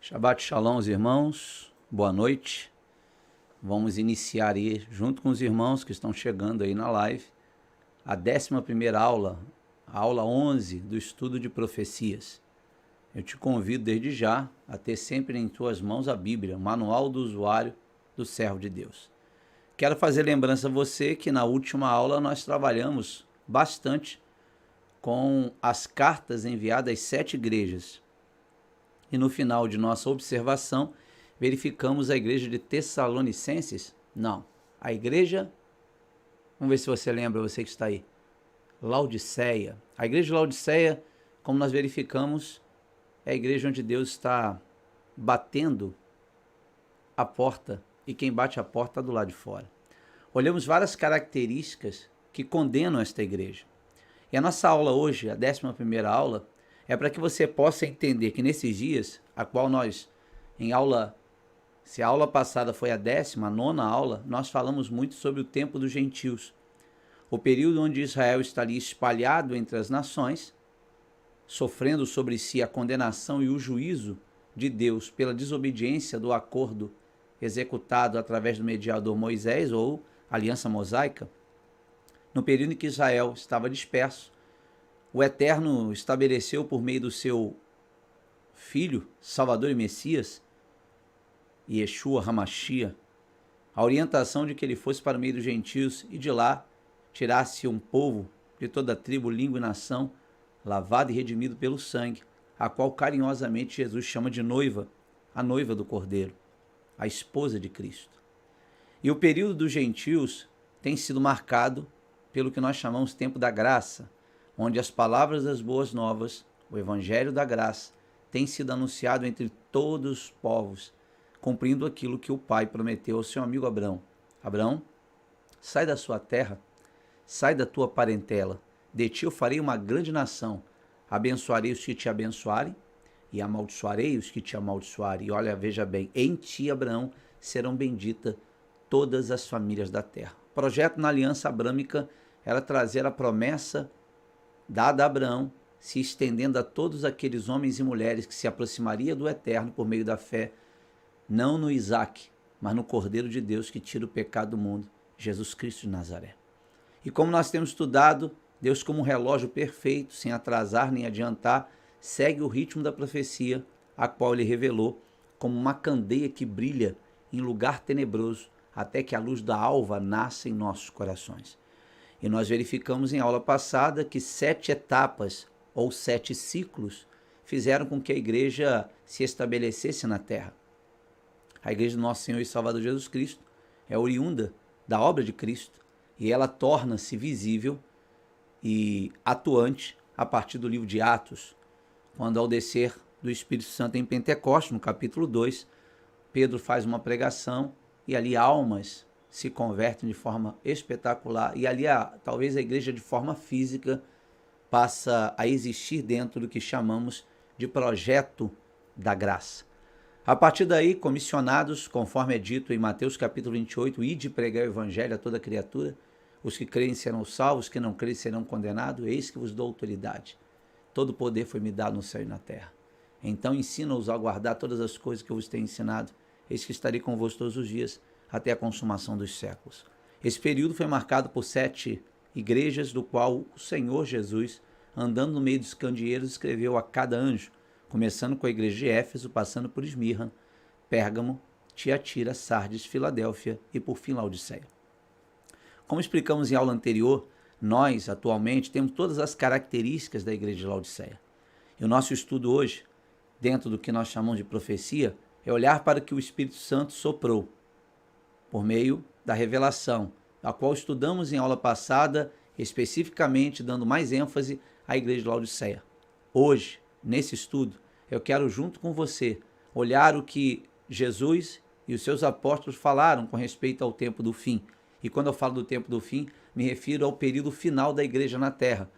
Shabbat Shalom, os irmãos. Boa noite. Vamos iniciar aí, junto com os irmãos que estão chegando aí na live, a 11ª aula, a aula 11 do estudo de profecias. Eu te convido desde já a ter sempre em tuas mãos a Bíblia, o manual do usuário do servo de Deus. Quero fazer lembrança a você que na última aula nós trabalhamos bastante com as cartas enviadas às 7 igrejas. E no final de nossa observação, verificamos a igreja de Tessalonicenses? Não. A igreja, vamos ver se você lembra, você que está aí, Laodiceia. A igreja de Laodiceia, como nós verificamos, é a igreja onde Deus está batendo a porta e quem bate a porta está do lado de fora. Olhamos várias características que condenam esta igreja. E a nossa aula hoje, a 11ª aula, é para que você possa entender que nesses dias, a qual nós, se a aula passada foi a 9ª aula, nós falamos muito sobre o tempo dos gentios. O período onde Israel estaria espalhado entre as nações, sofrendo sobre si a condenação e o juízo de Deus pela desobediência do acordo executado através do mediador Moisés, ou aliança mosaica. No período em que Israel estava disperso, o Eterno estabeleceu por meio do seu Filho, Salvador e Messias, Yeshua HaMashiach, a orientação de que ele fosse para o meio dos gentios e de lá tirasse um povo de toda tribo, língua e nação, lavado e redimido pelo sangue, a qual carinhosamente Jesus chama de noiva, a noiva do Cordeiro, a esposa de Cristo. E o período dos gentios tem sido marcado pelo que nós chamamos tempo da graça, onde as palavras das boas novas, o evangelho da graça, tem sido anunciado entre todos os povos, cumprindo aquilo que o Pai prometeu ao seu amigo Abraão. Abraão, sai da sua terra, sai da tua parentela, de ti eu farei uma grande nação, abençoarei os que te abençoarem e amaldiçoarei os que te amaldiçoarem. E olha, veja bem, em ti, Abraão, serão benditas todas as famílias da terra. O projeto na aliança abrâmica era trazer a promessa dada a Abraão, se estendendo a todos aqueles homens e mulheres que se aproximariam do Eterno por meio da fé, não no Isaac, mas no Cordeiro de Deus que tira o pecado do mundo, Jesus Cristo de Nazaré. E como nós temos estudado, Deus como um relógio perfeito, sem atrasar nem adiantar, segue o ritmo da profecia, a qual ele revelou como uma candeia que brilha em lugar tenebroso, até que a luz da alva nasça em nossos corações. E nós verificamos em aula passada que 7 etapas ou 7 ciclos fizeram com que a igreja se estabelecesse na terra. A igreja do nosso Senhor e Salvador Jesus Cristo é oriunda da obra de Cristo e ela torna-se visível e atuante a partir do livro de Atos, quando ao descer do Espírito Santo em Pentecostes, no capítulo 2, Pedro faz uma pregação e ali almas se convertem de forma espetacular e ali talvez a igreja de forma física passa a existir dentro do que chamamos de projeto da graça. A partir daí, comissionados, conforme é dito em Mateus capítulo 28, ide pregar o evangelho a toda criatura, os que creem serão salvos, os que não creem serão condenados, eis que vos dou autoridade. Todo poder foi me dado no céu e na terra. Então ensina-os a guardar todas as coisas que eu vos tenho ensinado, eis que estarei convosco todos os dias, até a consumação dos séculos. Esse período foi marcado por 7 igrejas, do qual o Senhor Jesus, andando no meio dos candeeiros, escreveu a cada anjo, começando com a igreja de Éfeso, passando por Esmirna, Pérgamo, Tiatira, Sardes, Filadélfia e por fim Laodiceia. Como explicamos em aula anterior, nós atualmente temos todas as características da igreja de Laodiceia. E o nosso estudo hoje, dentro do que nós chamamos de profecia, é olhar para o que o Espírito Santo soprou, por meio da revelação, a qual estudamos em aula passada, especificamente dando mais ênfase à igreja de Laodiceia. Hoje, nesse estudo, eu quero junto com você olhar o que Jesus e os seus apóstolos falaram com respeito ao tempo do fim. E quando eu falo do tempo do fim, me refiro ao período final da igreja na terra,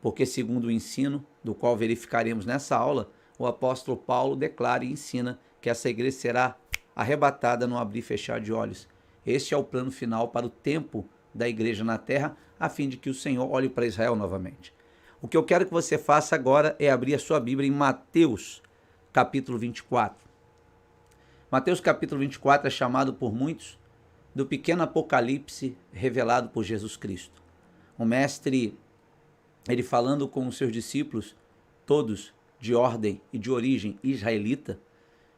porque segundo o ensino, do qual verificaremos nessa aula, o apóstolo Paulo declara e ensina que essa igreja será arrebatada no abrir e fechar de olhos. Este é o plano final para o tempo da igreja na terra, a fim de que o Senhor olhe para Israel novamente. O que eu quero que você faça agora é abrir a sua Bíblia em Mateus, capítulo 24. Mateus capítulo 24 é chamado por muitos do pequeno apocalipse revelado por Jesus Cristo. O mestre, ele falando com os seus discípulos, todos de ordem e de origem israelita,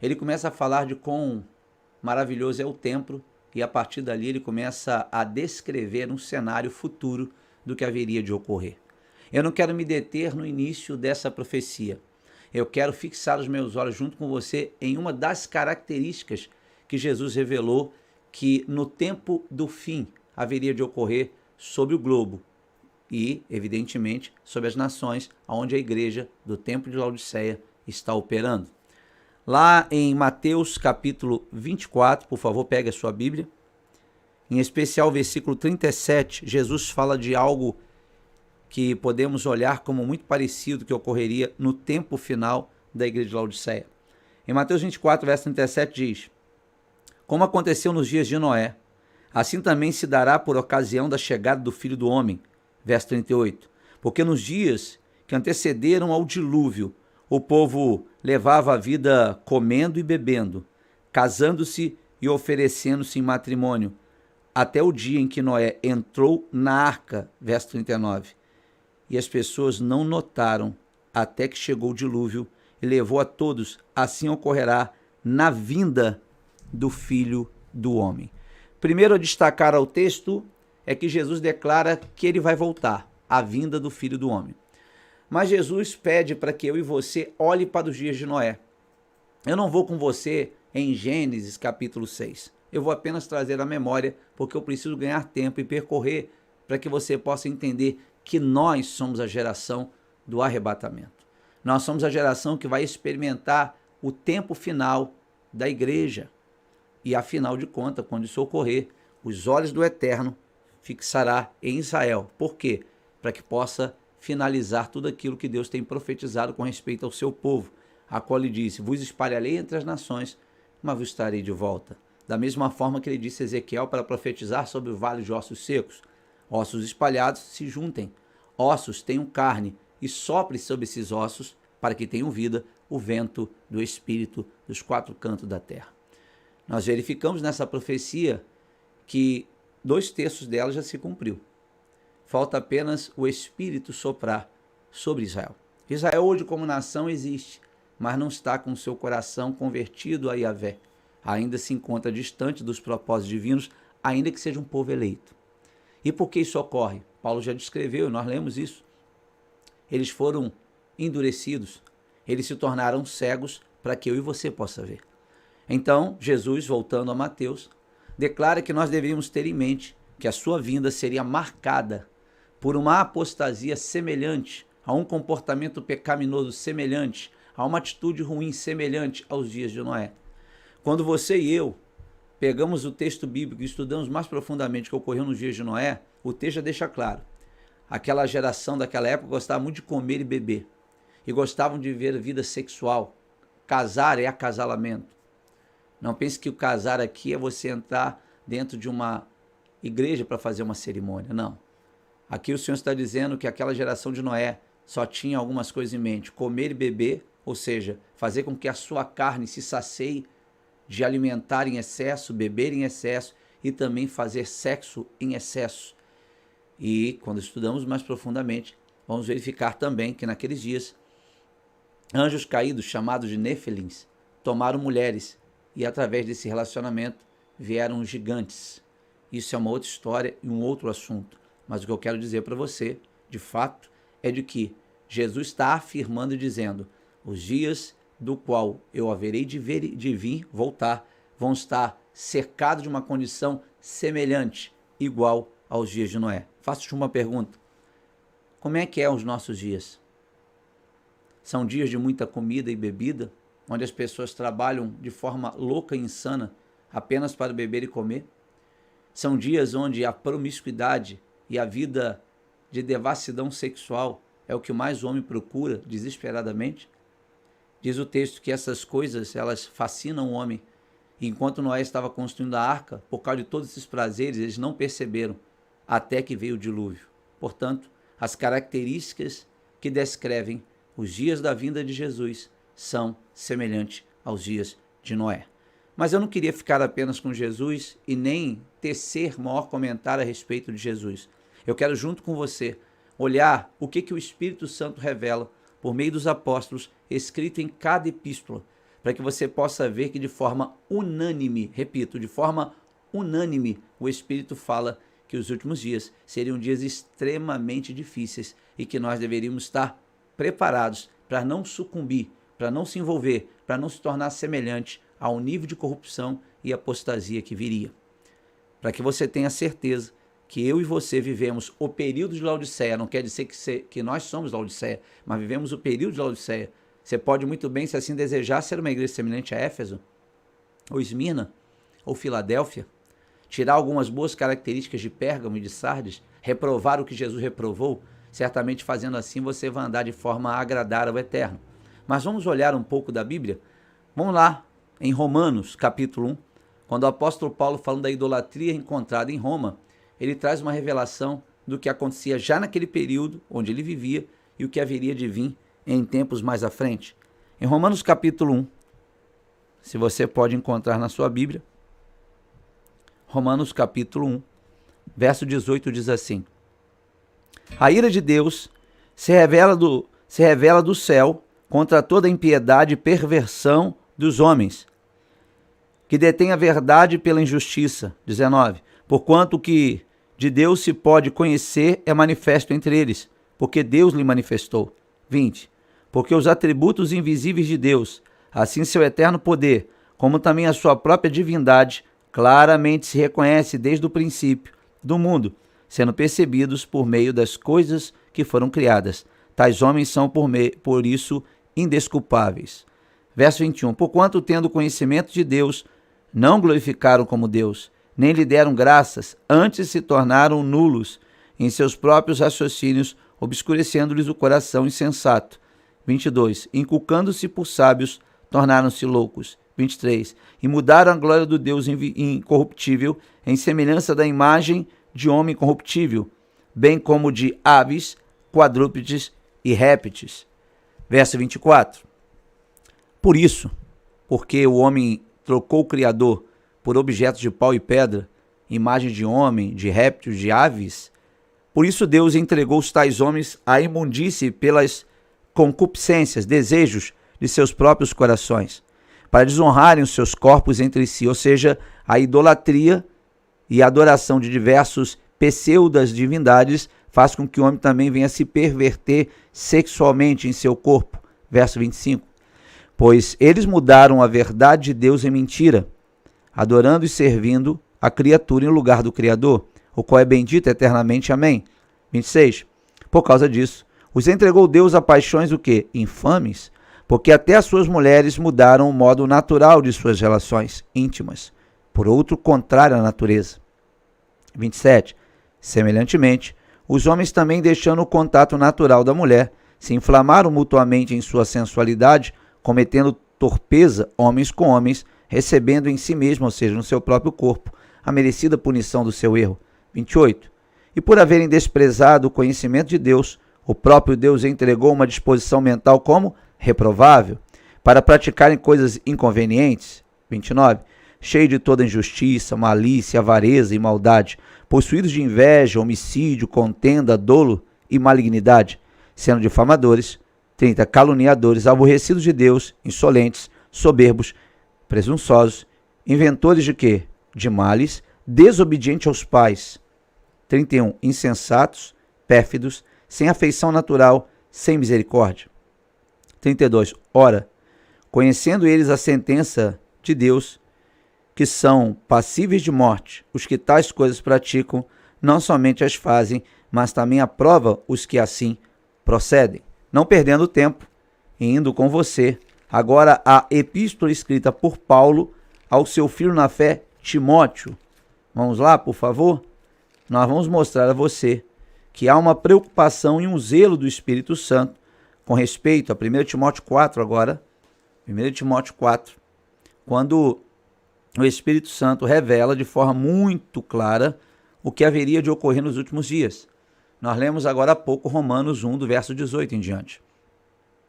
ele começa a falar de quão maravilhoso é o templo e a partir dali ele começa a descrever um cenário futuro do que haveria de ocorrer. Eu não quero me deter no início dessa profecia. Eu quero fixar os meus olhos junto com você em uma das características que Jesus revelou que no tempo do fim haveria de ocorrer sobre o globo e, evidentemente, sobre as nações onde a igreja do templo de Laodiceia está operando. Lá em Mateus capítulo 24, por favor, pegue a sua Bíblia. Em especial o versículo 37, Jesus fala de algo que podemos olhar como muito parecido que ocorreria no tempo final da igreja de Laodiceia. Em Mateus 24, verso 37 diz: como aconteceu nos dias de Noé, assim também se dará por ocasião da chegada do Filho do Homem. Verso 38. Porque nos dias que antecederam ao dilúvio, o povo levava a vida comendo e bebendo, casando-se e oferecendo-se em matrimônio, até o dia em que Noé entrou na arca. Verso 39. E as pessoas não notaram até que chegou o dilúvio e levou a todos. Assim ocorrerá na vinda do Filho do Homem. Primeiro a destacar ao texto é que Jesus declara que ele vai voltar, a vinda do Filho do Homem. Mas Jesus pede para que eu e você olhe para os dias de Noé. Eu não vou com você em Gênesis capítulo 6. Eu vou apenas trazer a memória, porque eu preciso ganhar tempo e percorrer para que você possa entender que nós somos a geração do arrebatamento. Nós somos a geração que vai experimentar o tempo final da igreja. E afinal de contas, quando isso ocorrer, os olhos do Eterno fixará em Israel. Por quê? Para que possa finalizar tudo aquilo que Deus tem profetizado com respeito ao seu povo, a qual ele disse: vos espalharei entre as nações, mas vos estarei de volta. Da mesma forma que ele disse a Ezequiel para profetizar sobre o vale de ossos secos: ossos espalhados se juntem, ossos tenham carne, e sopre sobre esses ossos, para que tenham vida, o vento do Espírito dos quatro cantos da terra. Nós verificamos nessa profecia que 2/3 dela já se cumpriu. Falta apenas o Espírito soprar sobre Israel. Israel hoje como nação existe, mas não está com seu coração convertido a Yahvé. Ainda se encontra distante dos propósitos divinos, ainda que seja um povo eleito. E por que isso ocorre? Paulo já descreveu, nós lemos isso. Eles foram endurecidos, eles se tornaram cegos para que eu e você possa ver. Então, Jesus, voltando a Mateus, declara que nós deveríamos ter em mente que a sua vinda seria marcada por uma apostasia semelhante, a um comportamento pecaminoso semelhante, a uma atitude ruim semelhante aos dias de Noé. Quando você e eu pegamos o texto bíblico e estudamos mais profundamente o que ocorreu nos dias de Noé, o texto já deixa claro. Aquela geração daquela época gostava muito de comer e beber, e gostavam de viver a vida sexual. Casar é acasalamento. Não pense que o casar aqui é você entrar dentro de uma igreja para fazer uma cerimônia. Não. Aqui o Senhor está dizendo que aquela geração de Noé só tinha algumas coisas em mente: comer e beber, ou seja, fazer com que a sua carne se sacie de alimentar em excesso, beber em excesso e também fazer sexo em excesso. E quando estudamos mais profundamente, vamos verificar também que naqueles dias, anjos caídos, chamados de Nefilins, tomaram mulheres e através desse relacionamento vieram os gigantes. Isso é uma outra história e um outro assunto. Mas o que eu quero dizer para você, de fato, é de que Jesus está afirmando e dizendo: os dias do qual eu haverei de vir, voltar, vão estar cercados de uma condição semelhante, igual aos dias de Noé. Faço-te uma pergunta: como é que os nossos dias? São dias de muita comida e bebida, onde as pessoas trabalham de forma louca e insana apenas para beber e comer? São dias onde a promiscuidade e a vida de devassidão sexual é o que mais o homem procura desesperadamente? Diz o texto que essas coisas, elas fascinam o homem. E enquanto Noé estava construindo a arca, por causa de todos esses prazeres, eles não perceberam até que veio o dilúvio. Portanto, as características que descrevem os dias da vinda de Jesus são semelhantes aos dias de Noé. Mas eu não queria ficar apenas com Jesus e nem tecer maior comentário a respeito de Jesus. Eu quero, junto com você, olhar o que o Espírito Santo revela por meio dos apóstolos, escrito em cada epístola, para que você possa ver que de forma unânime, repito, de forma unânime, o Espírito fala que os últimos dias seriam dias extremamente difíceis e que nós deveríamos estar preparados para não sucumbir, para não se envolver, para não se tornar semelhante ao nível de corrupção e apostasia que viria. Para que você tenha certeza que eu e você vivemos o período de Laodiceia, não quer dizer que nós somos Laodiceia, mas vivemos o período de Laodiceia. Você pode muito bem, se assim desejar, ser uma igreja semelhante a Éfeso, ou Esmirna, ou Filadélfia, tirar algumas boas características de Pérgamo e de Sardes, reprovar o que Jesus reprovou, certamente fazendo assim você vai andar de forma a agradar ao Eterno. Mas vamos olhar um pouco da Bíblia? Vamos lá, em Romanos, capítulo 1, quando o apóstolo Paulo, falando da idolatria encontrada em Roma, ele traz uma revelação do que acontecia já naquele período onde ele vivia e o que haveria de vir em tempos mais à frente. Em Romanos capítulo 1, se você pode encontrar na sua Bíblia, Romanos capítulo 1, verso 18 diz assim: a ira de Deus se revela do céu contra toda impiedade e perversão dos homens, que detém a verdade pela injustiça. 19. Porquanto o que de Deus se pode conhecer é manifesto entre eles, porque Deus lhe manifestou. 20. Porque os atributos invisíveis de Deus, assim seu eterno poder, como também a sua própria divindade, claramente se reconhece desde o princípio do mundo, sendo percebidos por meio das coisas que foram criadas. Tais homens são por isso indesculpáveis. Verso 21. Porquanto, tendo conhecimento de Deus, não glorificaram como Deus, nem lhe deram graças, antes se tornaram nulos em seus próprios raciocínios, obscurecendo-lhes o coração insensato. 22. Inculcando-se por sábios, tornaram-se loucos. 23. E mudaram a glória do Deus incorruptível em semelhança da imagem de homem corruptível, bem como de aves, quadrúpedes e répteis. Verso 24. Por isso, porque o homem trocou o Criador por objetos de pau e pedra, imagem de homem, de répteis, de aves, por isso Deus entregou os tais homens à imundície pelas concupiscências, desejos de seus próprios corações, para desonrarem os seus corpos entre si, ou seja, a idolatria e a adoração de diversos pseudas divindades faz com que o homem também venha se perverter sexualmente em seu corpo. Verso 25. Pois eles mudaram a verdade de Deus em mentira, adorando e servindo a criatura em lugar do Criador, o qual é bendito eternamente. Amém. 26. Por causa disso, os entregou Deus a paixões o quê? Infames, porque até as suas mulheres mudaram o modo natural de suas relações íntimas, por outro contrário à natureza. 27. Semelhantemente, os homens também, deixando o contato natural da mulher, se inflamaram mutuamente em sua sensualidade, cometendo torpeza homens com homens, recebendo em si mesmo, ou seja, no seu próprio corpo, a merecida punição do seu erro. 28. E por haverem desprezado o conhecimento de Deus, o próprio Deus entregou uma disposição mental como reprovável, para praticarem coisas inconvenientes. 29. Cheio de toda injustiça, malícia, avareza e maldade, possuídos de inveja, homicídio, contenda, dolo e malignidade, sendo difamadores. 30. Caluniadores, aborrecidos de Deus, insolentes, soberbos, presunçosos, inventores de quê? De males, desobedientes aos pais. 31. Insensatos, pérfidos, sem afeição natural, sem misericórdia. 32. Ora, conhecendo eles a sentença de Deus, que são passíveis de morte, os que tais coisas praticam, não somente as fazem, mas também aprova os que assim procedem. Não perdendo tempo, indo com você, agora a epístola escrita por Paulo ao seu filho na fé, Timóteo. Vamos lá, por favor? Nós vamos mostrar a você que há uma preocupação e um zelo do Espírito Santo com respeito a 1 Timóteo 4 agora, 1 Timóteo 4, quando o Espírito Santo revela de forma muito clara o que haveria de ocorrer nos últimos dias. Nós lemos agora há pouco Romanos 1, do verso 18 em diante.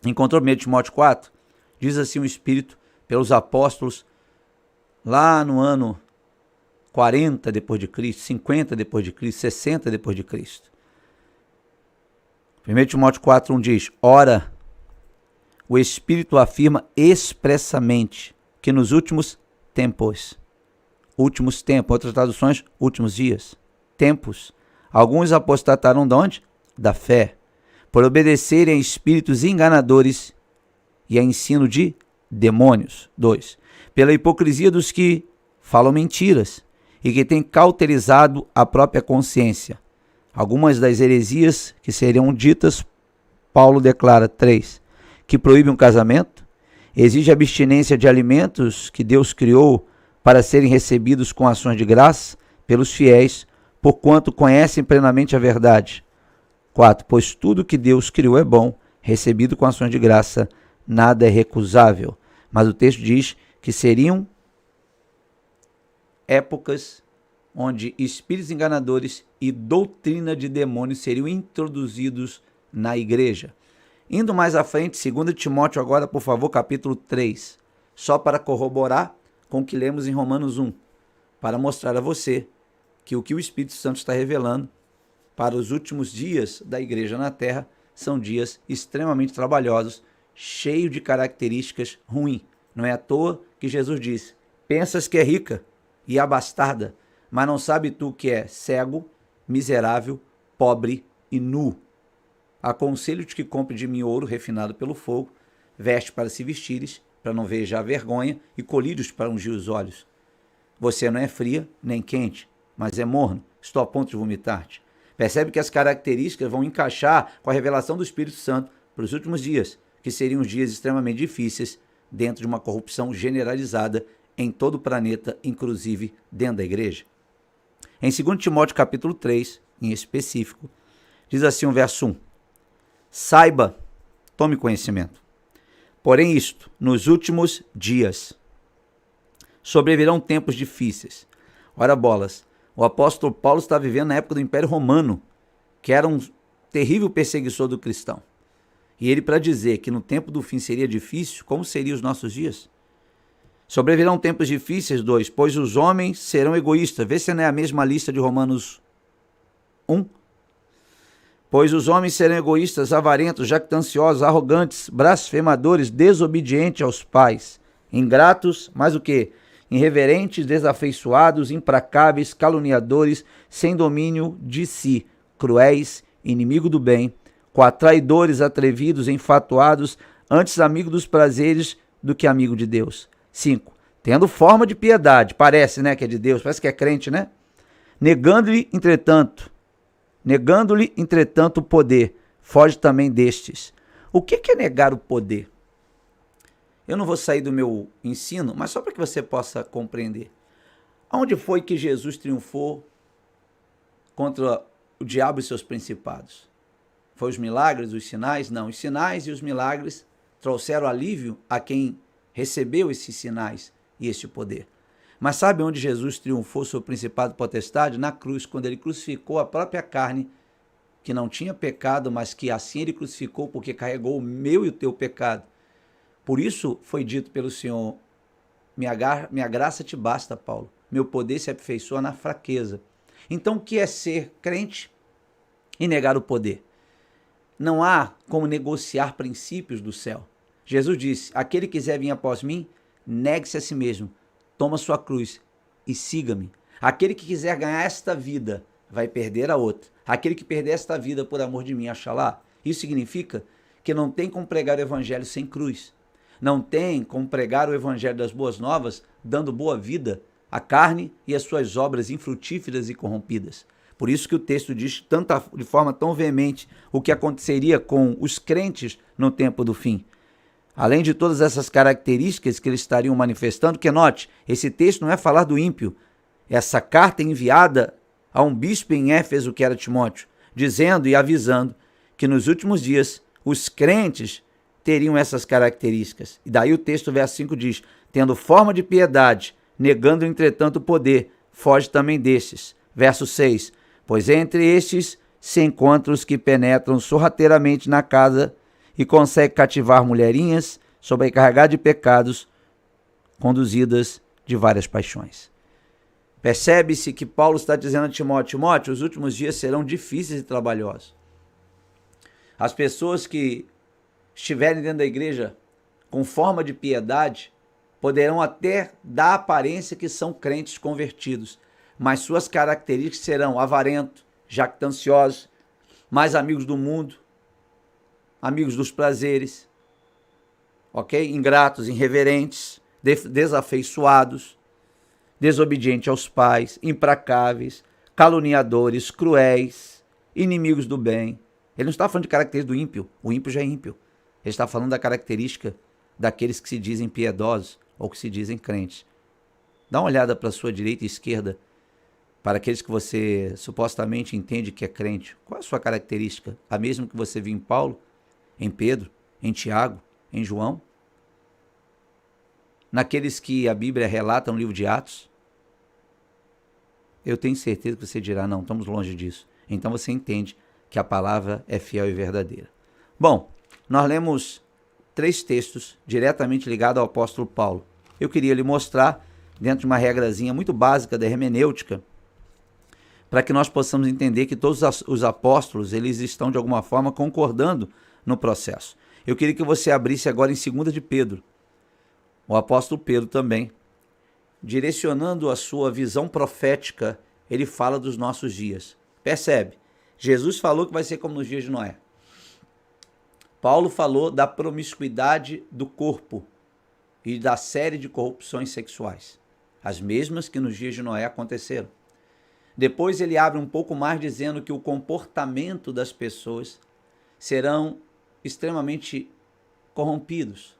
Encontrou 1 Timóteo 4? Diz assim o Espírito pelos apóstolos lá no ano 40 depois de Cristo, 50 depois de Cristo, 60 depois de Cristo. 1 Timóteo 4:1 diz: ora, o Espírito afirma expressamente que nos últimos tempos, outras traduções, últimos dias, tempos, alguns apostatarão de onde? Da fé, por obedecerem a espíritos enganadores e a ensino de demônios. 2. Pela hipocrisia dos que falam mentiras e que têm cauterizado a própria consciência. Algumas das heresias que seriam ditas, Paulo declara. 3. Que proíbe um casamento, exige abstinência de alimentos que Deus criou para serem recebidos com ações de graça pelos fiéis, porquanto conhecem plenamente a verdade. 4. Pois tudo que Deus criou é bom, recebido com ações de graça, nada é recusável. Mas o texto diz que seriam épocas onde espíritos enganadores e doutrina de demônios seriam introduzidos na igreja. Indo mais à frente, 2 Timóteo agora, por favor, capítulo 3, só para corroborar com o que lemos em Romanos 1, para mostrar a você que o Espírito Santo está revelando para os últimos dias da igreja na terra são dias extremamente trabalhosos, cheios de características ruins. Não é à toa que Jesus disse: pensas que é rica e abastarda, mas não sabe tu que é cego, miserável, pobre e nu. Aconselho-te que compre de mim ouro refinado pelo fogo, veste para se vestires, para não ver já vergonha, e colírios para ungir os olhos. Você não é fria nem quente, mas é morno. Estou a ponto de vomitar-te. Percebe que as características vão encaixar com a revelação do Espírito Santo para os últimos dias, que seriam dias extremamente difíceis dentro de uma corrupção generalizada em todo o planeta, inclusive dentro da igreja. Em 2 Timóteo capítulo 3, em específico, diz assim o verso 1: saiba, tome conhecimento, porém isto, nos últimos dias, sobrevirão tempos difíceis. Ora bolas, o apóstolo Paulo está vivendo na época do Império Romano, que era um terrível perseguidor do cristão. E ele, para dizer que no tempo do fim seria difícil, como seriam os nossos dias? Sobrevirão tempos difíceis, 2, pois os homens serão egoístas. Vê se não é a mesma lista de Romanos 1. Pois os homens serão egoístas, avarentos, jactanciosos, arrogantes, blasfemadores, desobedientes aos pais, ingratos, mais o quê? Irreverentes, desafeiçoados, implacáveis, caluniadores, sem domínio de si, cruéis, inimigo do bem, traidores, atrevidos, enfatuados, antes amigo dos prazeres do que amigo de Deus. 5. Tendo forma de piedade, parece, né, que é de Deus, parece que é crente, né? Negando-lhe, entretanto, o poder, foge também destes. O que é negar o poder? Eu não vou sair do meu ensino, mas só para que você possa compreender. Onde foi que Jesus triunfou contra o diabo e seus principados? Foi os milagres, os sinais? Não, os sinais e os milagres trouxeram alívio a quem recebeu esses sinais e este poder. Mas sabe onde Jesus triunfou sobre o principado e potestade? Na cruz, quando ele crucificou a própria carne, que não tinha pecado, mas que assim ele crucificou porque carregou o meu e o teu pecado. Por isso foi dito pelo Senhor: minha graça te basta, Paulo. Meu poder se aperfeiçoa na fraqueza. Então o que é ser crente e negar o poder? Não há como negociar princípios do céu. Jesus disse: aquele que quiser vir após mim, negue-se a si mesmo, toma sua cruz e siga-me. Aquele que quiser ganhar esta vida, vai perder a outra. Aquele que perder esta vida por amor de mim, achará. Isso significa que não tem como pregar o evangelho sem cruz. Não tem como pregar o evangelho das boas novas dando boa vida à carne e às suas obras infrutíferas e corrompidas. Por isso que o texto diz de forma tão veemente o que aconteceria com os crentes no tempo do fim. Além de todas essas características que eles estariam manifestando, que note, esse texto não é falar do ímpio. Essa carta é enviada a um bispo em Éfeso, que era Timóteo, dizendo e avisando que nos últimos dias os crentes teriam essas características. E daí o texto, verso 5 diz: tendo forma de piedade, negando entretanto o poder, foge também destes. Verso 6, pois entre estes se encontram os que penetram sorrateiramente na casa e conseguem cativar mulherinhas sobrecarregadas de pecados, conduzidas de várias paixões. Percebe-se que Paulo está dizendo a Timóteo: Timóteo, os últimos dias serão difíceis e trabalhosos. As pessoas que estiverem dentro da igreja com forma de piedade poderão até dar a aparência que são crentes convertidos, mas suas características serão avarentos, jactanciosos, mais amigos do mundo, amigos dos prazeres, ok? Ingratos, irreverentes, desafeiçoados, desobedientes aos pais, implacáveis, caluniadores, cruéis, inimigos do bem. Ele não está falando de características do ímpio, o ímpio já é ímpio. Ele está falando da característica daqueles que se dizem piedosos ou que se dizem crentes. Dá uma olhada para a sua direita e esquerda, para aqueles que você supostamente entende que é crente. Qual é a sua característica? A mesma que você viu em Paulo, em Pedro, em Tiago, em João? Naqueles que a Bíblia relata no livro de Atos? Eu tenho certeza que você dirá: não, estamos longe disso. Então você entende que a palavra é fiel e verdadeira. Bom, nós lemos 3 textos diretamente ligados ao apóstolo Paulo. Eu queria lhe mostrar, dentro de uma regrazinha muito básica da hermenêutica, para que nós possamos entender que todos os apóstolos, eles estão de alguma forma concordando no processo. Eu queria que você abrisse agora em 2 de Pedro. O apóstolo Pedro também, direcionando a sua visão profética, ele fala dos nossos dias. Percebe? Jesus falou que vai ser como nos dias de Noé. Paulo falou da promiscuidade do corpo e da série de corrupções sexuais, as mesmas que nos dias de Noé aconteceram. Depois ele abre um pouco mais dizendo que o comportamento das pessoas serão extremamente corrompidos,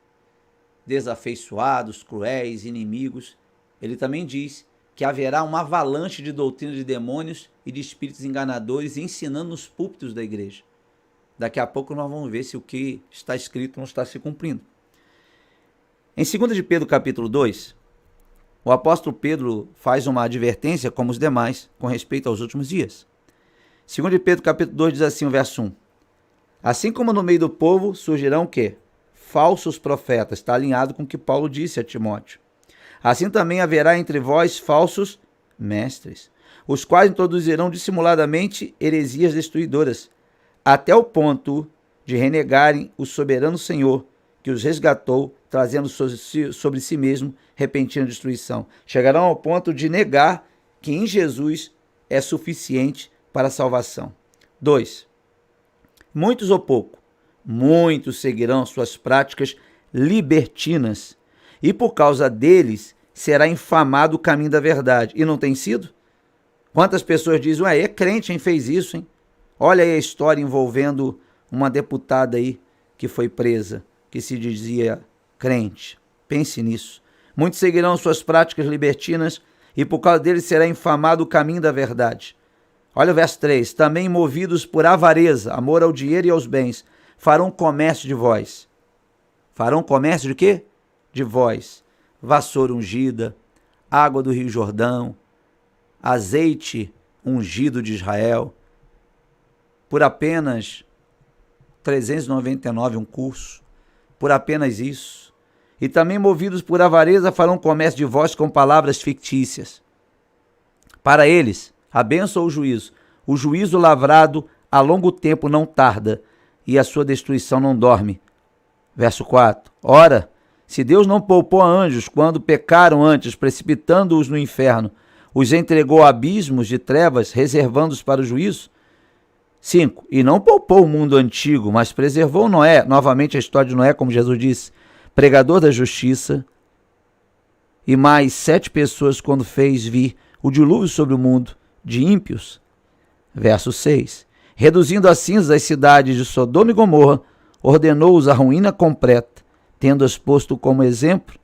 desafeiçoados, cruéis, inimigos. Ele também diz que haverá uma avalanche de doutrina de demônios e de espíritos enganadores ensinando nos púlpitos da igreja. Daqui a pouco nós vamos ver se o que está escrito não está se cumprindo. Em 2 de Pedro, capítulo 2, o apóstolo Pedro faz uma advertência, como os demais, com respeito aos últimos dias. 2 de Pedro, capítulo 2, diz assim, o verso 1. Assim como no meio do povo surgirão o quê? Falsos profetas. Está alinhado com o que Paulo disse a Timóteo. Assim também haverá entre vós falsos mestres, os quais introduzirão dissimuladamente heresias destruidoras, até o ponto de renegarem o soberano Senhor, que os resgatou, trazendo sobre si mesmo repentina destruição. Chegarão ao ponto de negar que em Jesus é suficiente para a salvação. 2. Muitos ou pouco, muitos seguirão suas práticas libertinas, e por causa deles será infamado o caminho da verdade. E não tem sido? Quantas pessoas dizem: é crente, hein, fez isso, hein? Olha aí a história envolvendo uma deputada aí que foi presa, que se dizia crente. Pense nisso. Muitos seguirão suas práticas libertinas e por causa deles será infamado o caminho da verdade. Olha o verso 3. Também movidos por avareza, amor ao dinheiro e aos bens, farão comércio de vós. Farão comércio de quê? De vós. Vassoura ungida, água do Rio Jordão, azeite ungido de Israel, por apenas 399 um curso, por apenas isso. E também movidos por avareza farão comércio de vós com palavras fictícias. Para eles, a bênção ou o juízo lavrado a longo tempo não tarda, e a sua destruição não dorme. Verso 4. Ora, se Deus não poupou a anjos quando pecaram antes, precipitando-os no inferno, os entregou a abismos de trevas, reservando-os para o juízo? 5. E não poupou o mundo antigo, mas preservou Noé, novamente a história de Noé, como Jesus disse, pregador da justiça, e mais 7 pessoas quando fez vir o dilúvio sobre o mundo de ímpios. Verso 6. Reduzindo a cinzas as cidades de Sodoma e Gomorra, ordenou-os a ruína completa, tendo-as posto como exemplo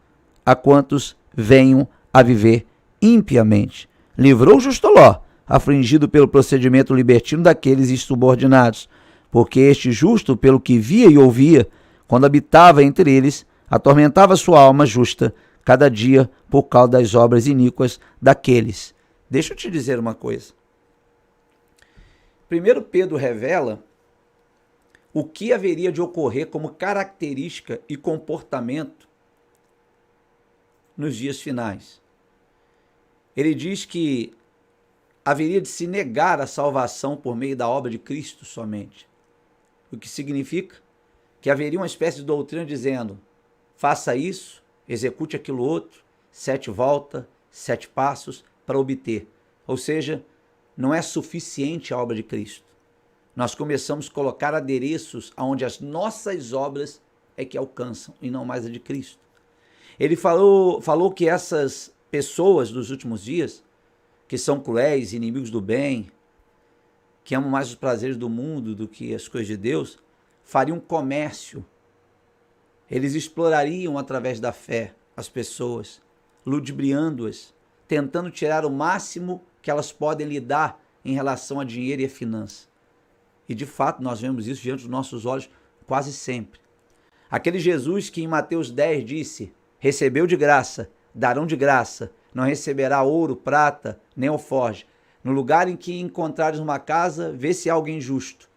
a quantos venham a viver impiamente. Livrou o justo Ló, afligido pelo procedimento libertino daqueles insubordinados, porque este justo, pelo que via e ouvia, quando habitava entre eles, atormentava sua alma justa, cada dia por causa das obras iníquas daqueles. Deixa eu te dizer uma coisa. Primeiro Pedro revela o que haveria de ocorrer como característica e comportamento nos dias finais. ele diz que haveria de se negar a salvação por meio da obra de Cristo somente. O que significa que haveria uma espécie de doutrina dizendo: faça isso, execute aquilo outro, 7 voltas, 7 passos para obter. Ou seja, não é suficiente a obra de Cristo. Nós começamos a colocar adereços onde as nossas obras é que alcançam e não mais a de Cristo. Ele falou que essas pessoas dos últimos dias, que são cruéis, inimigos do bem, que amam mais os prazeres do mundo do que as coisas de Deus, fariam comércio. Eles explorariam através da fé as pessoas, ludibriando-as, tentando tirar o máximo que elas podem lhe dar em relação a dinheiro e a finança. E de fato nós vemos isso diante dos nossos olhos quase sempre. Aquele Jesus que em Mateus 10 disse: recebeu de graça, darão de graça, não receberá ouro, prata, nem alforje. No lugar em que encontrares uma casa, vê se há alguém justo.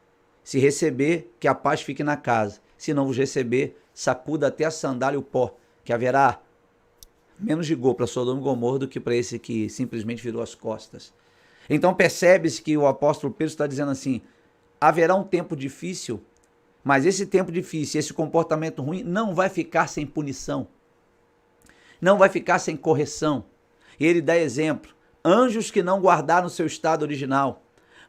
Se receber, que a paz fique na casa. Se não vos receber, sacuda até a sandália e o pó, que haverá menos rigor para Sodoma e Gomorra do que para esse que simplesmente virou as costas. Então percebe-se que o apóstolo Pedro está dizendo assim: haverá um tempo difícil, mas esse tempo difícil, esse comportamento ruim não vai ficar sem punição, não vai ficar sem correção. E ele dá exemplo: anjos que não guardaram seu estado original,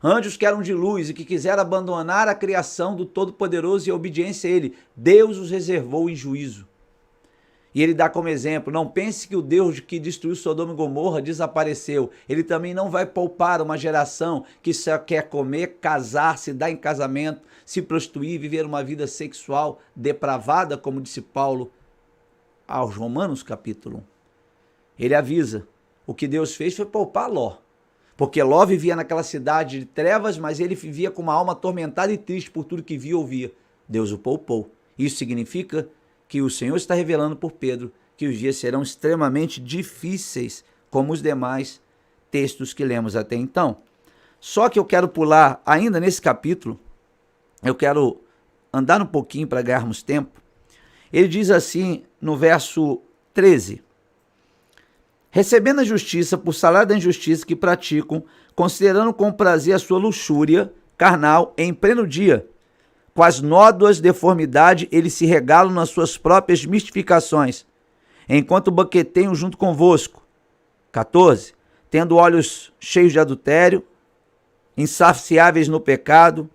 anjos que eram de luz e que quiseram abandonar a criação do Todo-Poderoso e a obediência a ele, Deus os reservou em juízo. E ele dá como exemplo: não pense que o Deus que destruiu Sodoma e Gomorra desapareceu. Ele também não vai poupar uma geração que só quer comer, casar, se dar em casamento, se prostituir, viver uma vida sexual depravada, como disse Paulo aos Romanos capítulo 1. Ele avisa: o que Deus fez foi poupar Ló. Porque Ló vivia naquela cidade de trevas, mas ele vivia com uma alma atormentada e triste por tudo que via e ouvia. Deus o poupou. Isso significa que o Senhor está revelando por Pedro que os dias serão extremamente difíceis, como os demais textos que lemos até então. Só que eu quero pular ainda nesse capítulo, eu quero andar um pouquinho para ganharmos tempo. Ele diz assim no verso 13: recebendo a justiça por salário da injustiça que praticam, considerando com prazer a sua luxúria carnal em pleno dia, com as nódoas deformidade, eles se regalam nas suas próprias mistificações, enquanto banqueteiam junto convosco. 14. Tendo olhos cheios de adultério, insaciáveis no pecado,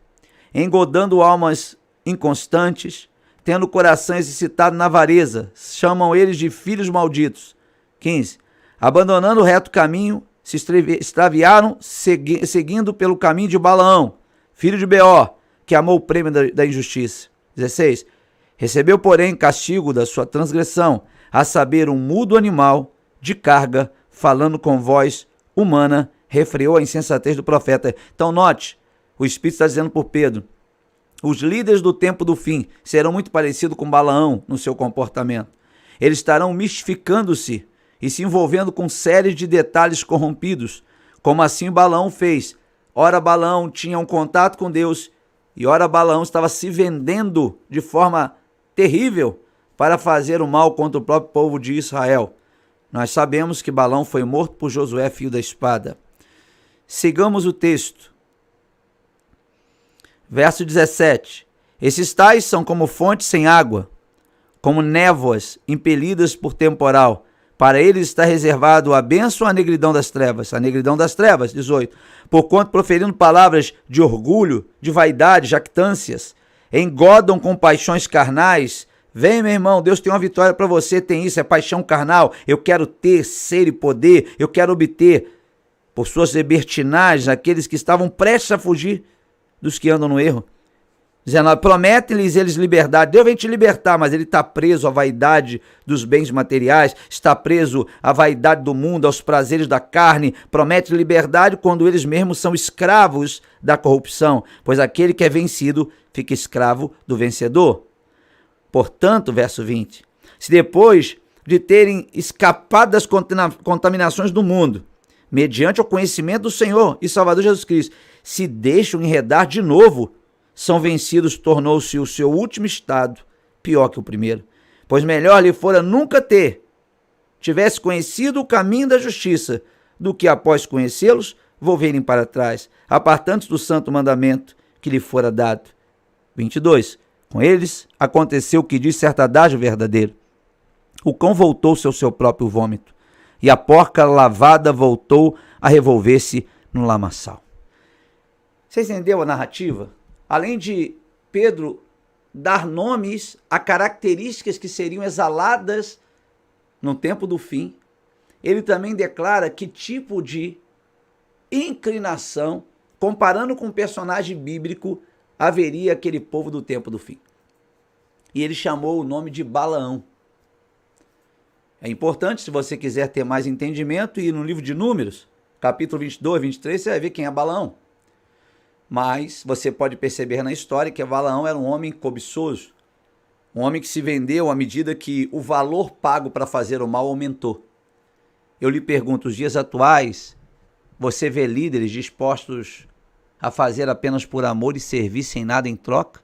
engodando almas inconstantes, tendo corações excitados na avareza, chamam eles de filhos malditos. 15. Abandonando o reto caminho, se extraviaram, seguindo pelo caminho de Balaão, filho de Beor, que amou o prêmio da injustiça. 16. Recebeu, porém, castigo da sua transgressão, a saber, um mudo animal de carga, falando com voz humana, refreou a insensatez do profeta. Então note, o Espírito está dizendo por Pedro: os líderes do tempo do fim serão muito parecidos com Balaão no seu comportamento. Eles estarão mistificando-se e se envolvendo com séries de detalhes corrompidos, como assim Balaão fez. Ora, Balaão tinha um contato com Deus, e ora Balaão estava se vendendo de forma terrível para fazer o mal contra o próprio povo de Israel. Nós sabemos que Balaão foi morto por Josué, filho da espada. Sigamos o texto. Verso 17. Esses tais são como fontes sem água, como névoas impelidas por temporal. Para eles está reservado a bênção à negridão das trevas. A negridão das trevas, 18. Porquanto, proferindo palavras de orgulho, de vaidade, jactâncias, engodam com paixões carnais. Vem, meu irmão, Deus tem uma vitória para você, tem isso, é paixão carnal. Eu quero ter, ser e poder, eu quero obter. Por suas libertinagens, aqueles que estavam prestes a fugir dos que andam no erro. 19. Promete-lhes eles liberdade. Deus vem te libertar, mas ele está preso à vaidade dos bens materiais, está preso à vaidade do mundo, aos prazeres da carne. Promete liberdade quando eles mesmos são escravos da corrupção, pois aquele que é vencido fica escravo do vencedor. Portanto, verso 20, se depois de terem escapado das contaminações do mundo, mediante o conhecimento do Senhor e Salvador Jesus Cristo, se deixam enredar de novo, são vencidos, tornou-se o seu último estado pior que o primeiro. Pois melhor lhe fora nunca tivesse conhecido o caminho da justiça, do que após conhecê-los, volverem para trás, apartando-se do santo mandamento que lhe fora dado. 22. Com eles aconteceu o que diz certo adágio verdadeiro. O cão voltou-se ao seu próprio vômito, e a porca lavada voltou a revolver-se no lamaçal. Você entendeu a narrativa? Além de Pedro dar nomes a características que seriam exaladas no tempo do fim, ele também declara que tipo de inclinação, comparando com um personagem bíblico, haveria aquele povo do tempo do fim. E ele chamou o nome de Balaão. É importante, se você quiser ter mais entendimento, ir no livro de Números, capítulo 22, 23, você vai ver quem é Balaão. Mas você pode perceber na história que Balaão era um homem cobiçoso, um homem que se vendeu à medida que o valor pago para fazer o mal aumentou. Eu lhe pergunto, os dias atuais, você vê líderes dispostos a fazer apenas por amor e servir sem nada em troca?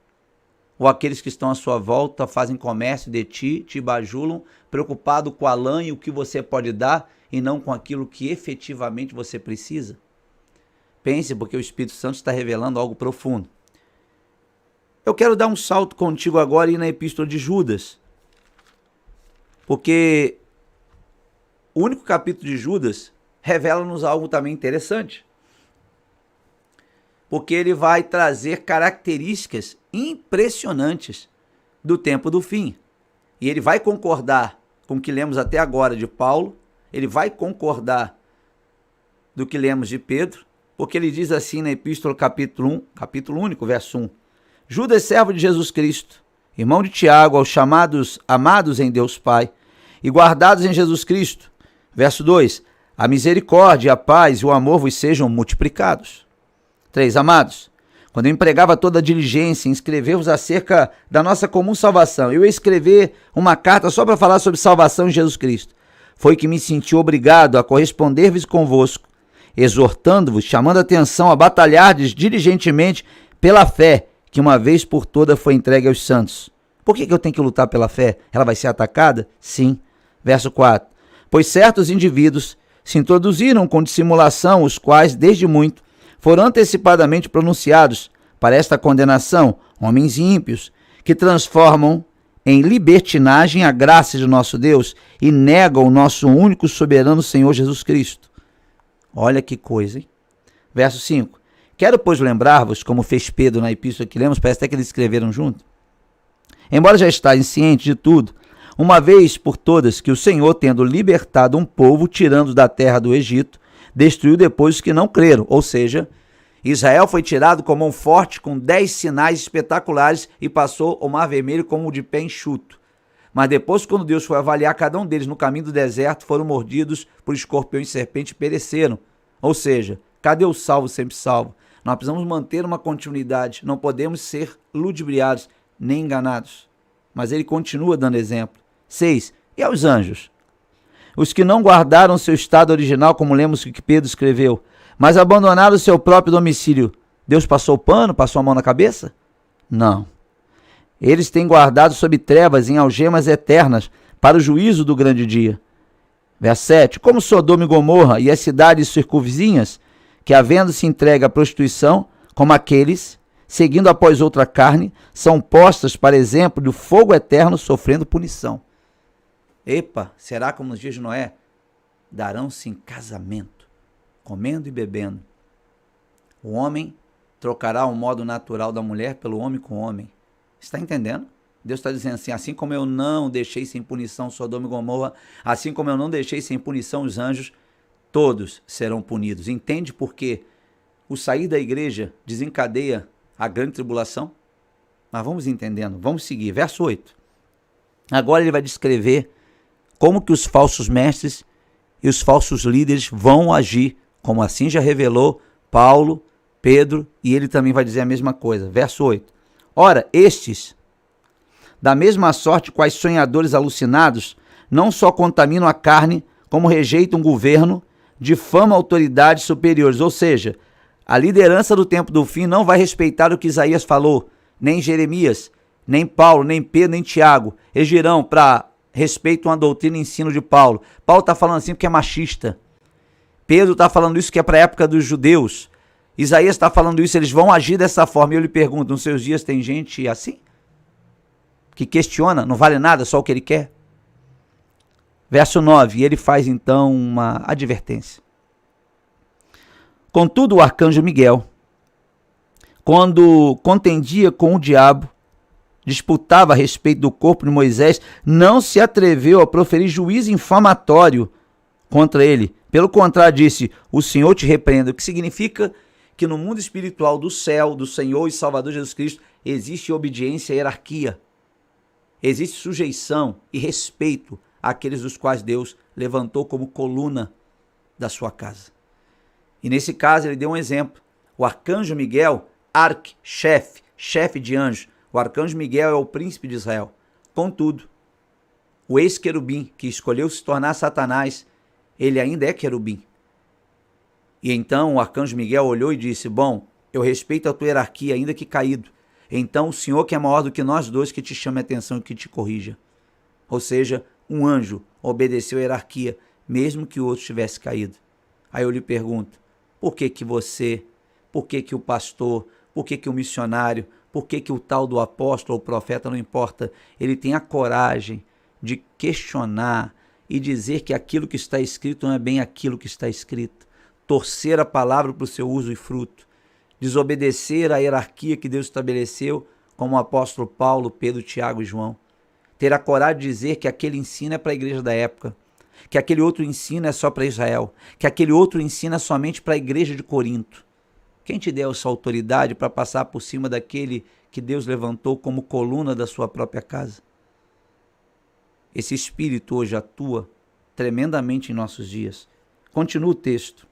Ou aqueles que estão à sua volta fazem comércio de ti, te bajulam, preocupado com a lã e o que você pode dar e não com aquilo que efetivamente você precisa? Pense, porque o Espírito Santo está revelando algo profundo. Eu quero dar um salto contigo agora e ir na Epístola de Judas. Porque o único capítulo de Judas revela-nos algo também interessante. Porque ele vai trazer características impressionantes do tempo do fim. E ele vai concordar com o que lemos até agora de Paulo, ele vai concordar do que lemos de Pedro, porque ele diz assim na Epístola capítulo único, verso 1. Judas, servo de Jesus Cristo, irmão de Tiago, aos chamados amados em Deus Pai e guardados em Jesus Cristo. Verso 2. A misericórdia, a paz e o amor vos sejam multiplicados. 3. Amados, quando eu empregava toda a diligência em escrever-vos acerca da nossa comum salvação, eu ia escrever uma carta só para falar sobre salvação em Jesus Cristo. Foi que me senti obrigado a corresponder-vos convosco, exortando-vos, chamando a atenção a batalhardes diligentemente pela fé, que uma vez por toda foi entregue aos santos. Por que eu tenho que lutar pela fé? Ela vai ser atacada? Sim. Verso 4. Pois certos indivíduos se introduziram com dissimulação, os quais, desde muito, foram antecipadamente pronunciados para esta condenação, homens ímpios, que transformam em libertinagem a graça de nosso Deus e negam o nosso único soberano Senhor Jesus Cristo. Olha que coisa, hein? Verso 5. Quero, pois, lembrar-vos, como fez Pedro na epístola que lemos, parece até que eles escreveram junto. Embora já estarem cientes de tudo, uma vez por todas que o Senhor, tendo libertado um povo, tirando da terra do Egito, destruiu depois os que não creram. Ou seja, Israel foi tirado com mão forte, com 10 sinais espetaculares e passou o Mar Vermelho como de pé enxuto. Mas depois, quando Deus foi avaliar cada um deles no caminho do deserto, foram mordidos por escorpiões e serpentes e pereceram. Ou seja, cadê o salvo sempre salvo? Nós precisamos manter uma continuidade, não podemos ser ludibriados nem enganados. Mas ele continua dando exemplo. 6. E aos anjos? Os que não guardaram seu estado original, como lemos que Pedro escreveu, mas abandonaram o seu próprio domicílio. Deus passou o pano, passou a mão na cabeça? Não. Eles têm guardado sob trevas em algemas eternas para o juízo do grande dia. Verso 7. Como Sodoma e Gomorra e as cidades circunvizinhas, que havendo-se entregue à prostituição, como aqueles, seguindo após outra carne, são postas para exemplo do fogo eterno sofrendo punição. Epa, será como nos dias de Noé? Darão-se em casamento, comendo e bebendo. O homem trocará o modo natural da mulher pelo homem com o homem. Está entendendo? Deus está dizendo assim, assim como eu não deixei sem punição Sodoma e Gomorra, assim como eu não deixei sem punição os anjos, todos serão punidos. Entende por que o sair da igreja desencadeia a grande tribulação? Mas vamos entendendo, vamos seguir. Verso 8. Agora ele vai descrever como que os falsos mestres e os falsos líderes vão agir, como assim já revelou Paulo, Pedro, e ele também vai dizer a mesma coisa. Verso 8. Ora, estes, da mesma sorte quais sonhadores alucinados, não só contaminam a carne, como rejeitam o governo, difamam autoridades superiores. Ou seja, a liderança do tempo do fim não vai respeitar o que Isaías falou, nem Jeremias, nem Paulo, nem Pedro, nem Tiago. Eles dirão para respeito a doutrina e ensino de Paulo. Paulo está falando assim porque é machista. Pedro está falando isso que é para a época dos judeus. Isaías está falando isso, eles vão agir dessa forma. E eu lhe pergunto, nos seus dias tem gente assim? Que questiona, não vale nada, só o que ele quer? Verso 9, e ele faz então uma advertência. Contudo, o arcanjo Miguel, quando contendia com o diabo, disputava a respeito do corpo de Moisés, não se atreveu a proferir juízo infamatório contra ele. Pelo contrário, disse, o Senhor te repreenda. O que significa que no mundo espiritual do céu, do Senhor e Salvador Jesus Cristo, existe obediência e hierarquia. Existe sujeição e respeito àqueles dos quais Deus levantou como coluna da sua casa. E nesse caso ele deu um exemplo. O arcanjo Miguel, arque-chefe, chefe de anjos. O arcanjo Miguel é o príncipe de Israel. Contudo, o ex-querubim que escolheu se tornar Satanás, ele ainda é querubim. E então o arcanjo Miguel olhou e disse, bom, eu respeito a tua hierarquia, ainda que caído. Então o Senhor que é maior do que nós dois, que te chame a atenção e que te corrija. Ou seja, um anjo obedeceu a hierarquia, mesmo que o outro tivesse caído. Aí eu lhe pergunto, por que o pastor, por que o missionário, por que o tal do apóstolo ou profeta, não importa, ele tem a coragem de questionar e dizer que aquilo que está escrito não é bem aquilo que está escrito, torcer a palavra para o seu uso e fruto, desobedecer à hierarquia que Deus estabeleceu, como o apóstolo Paulo, Pedro, Tiago e João, ter a coragem de dizer que aquele ensino é para a igreja da época, que aquele outro ensino é só para Israel, que aquele outro ensino é somente para a igreja de Corinto. Quem te deu essa autoridade para passar por cima daquele que Deus levantou como coluna da sua própria casa? Esse espírito hoje atua tremendamente em nossos dias. Continua o texto.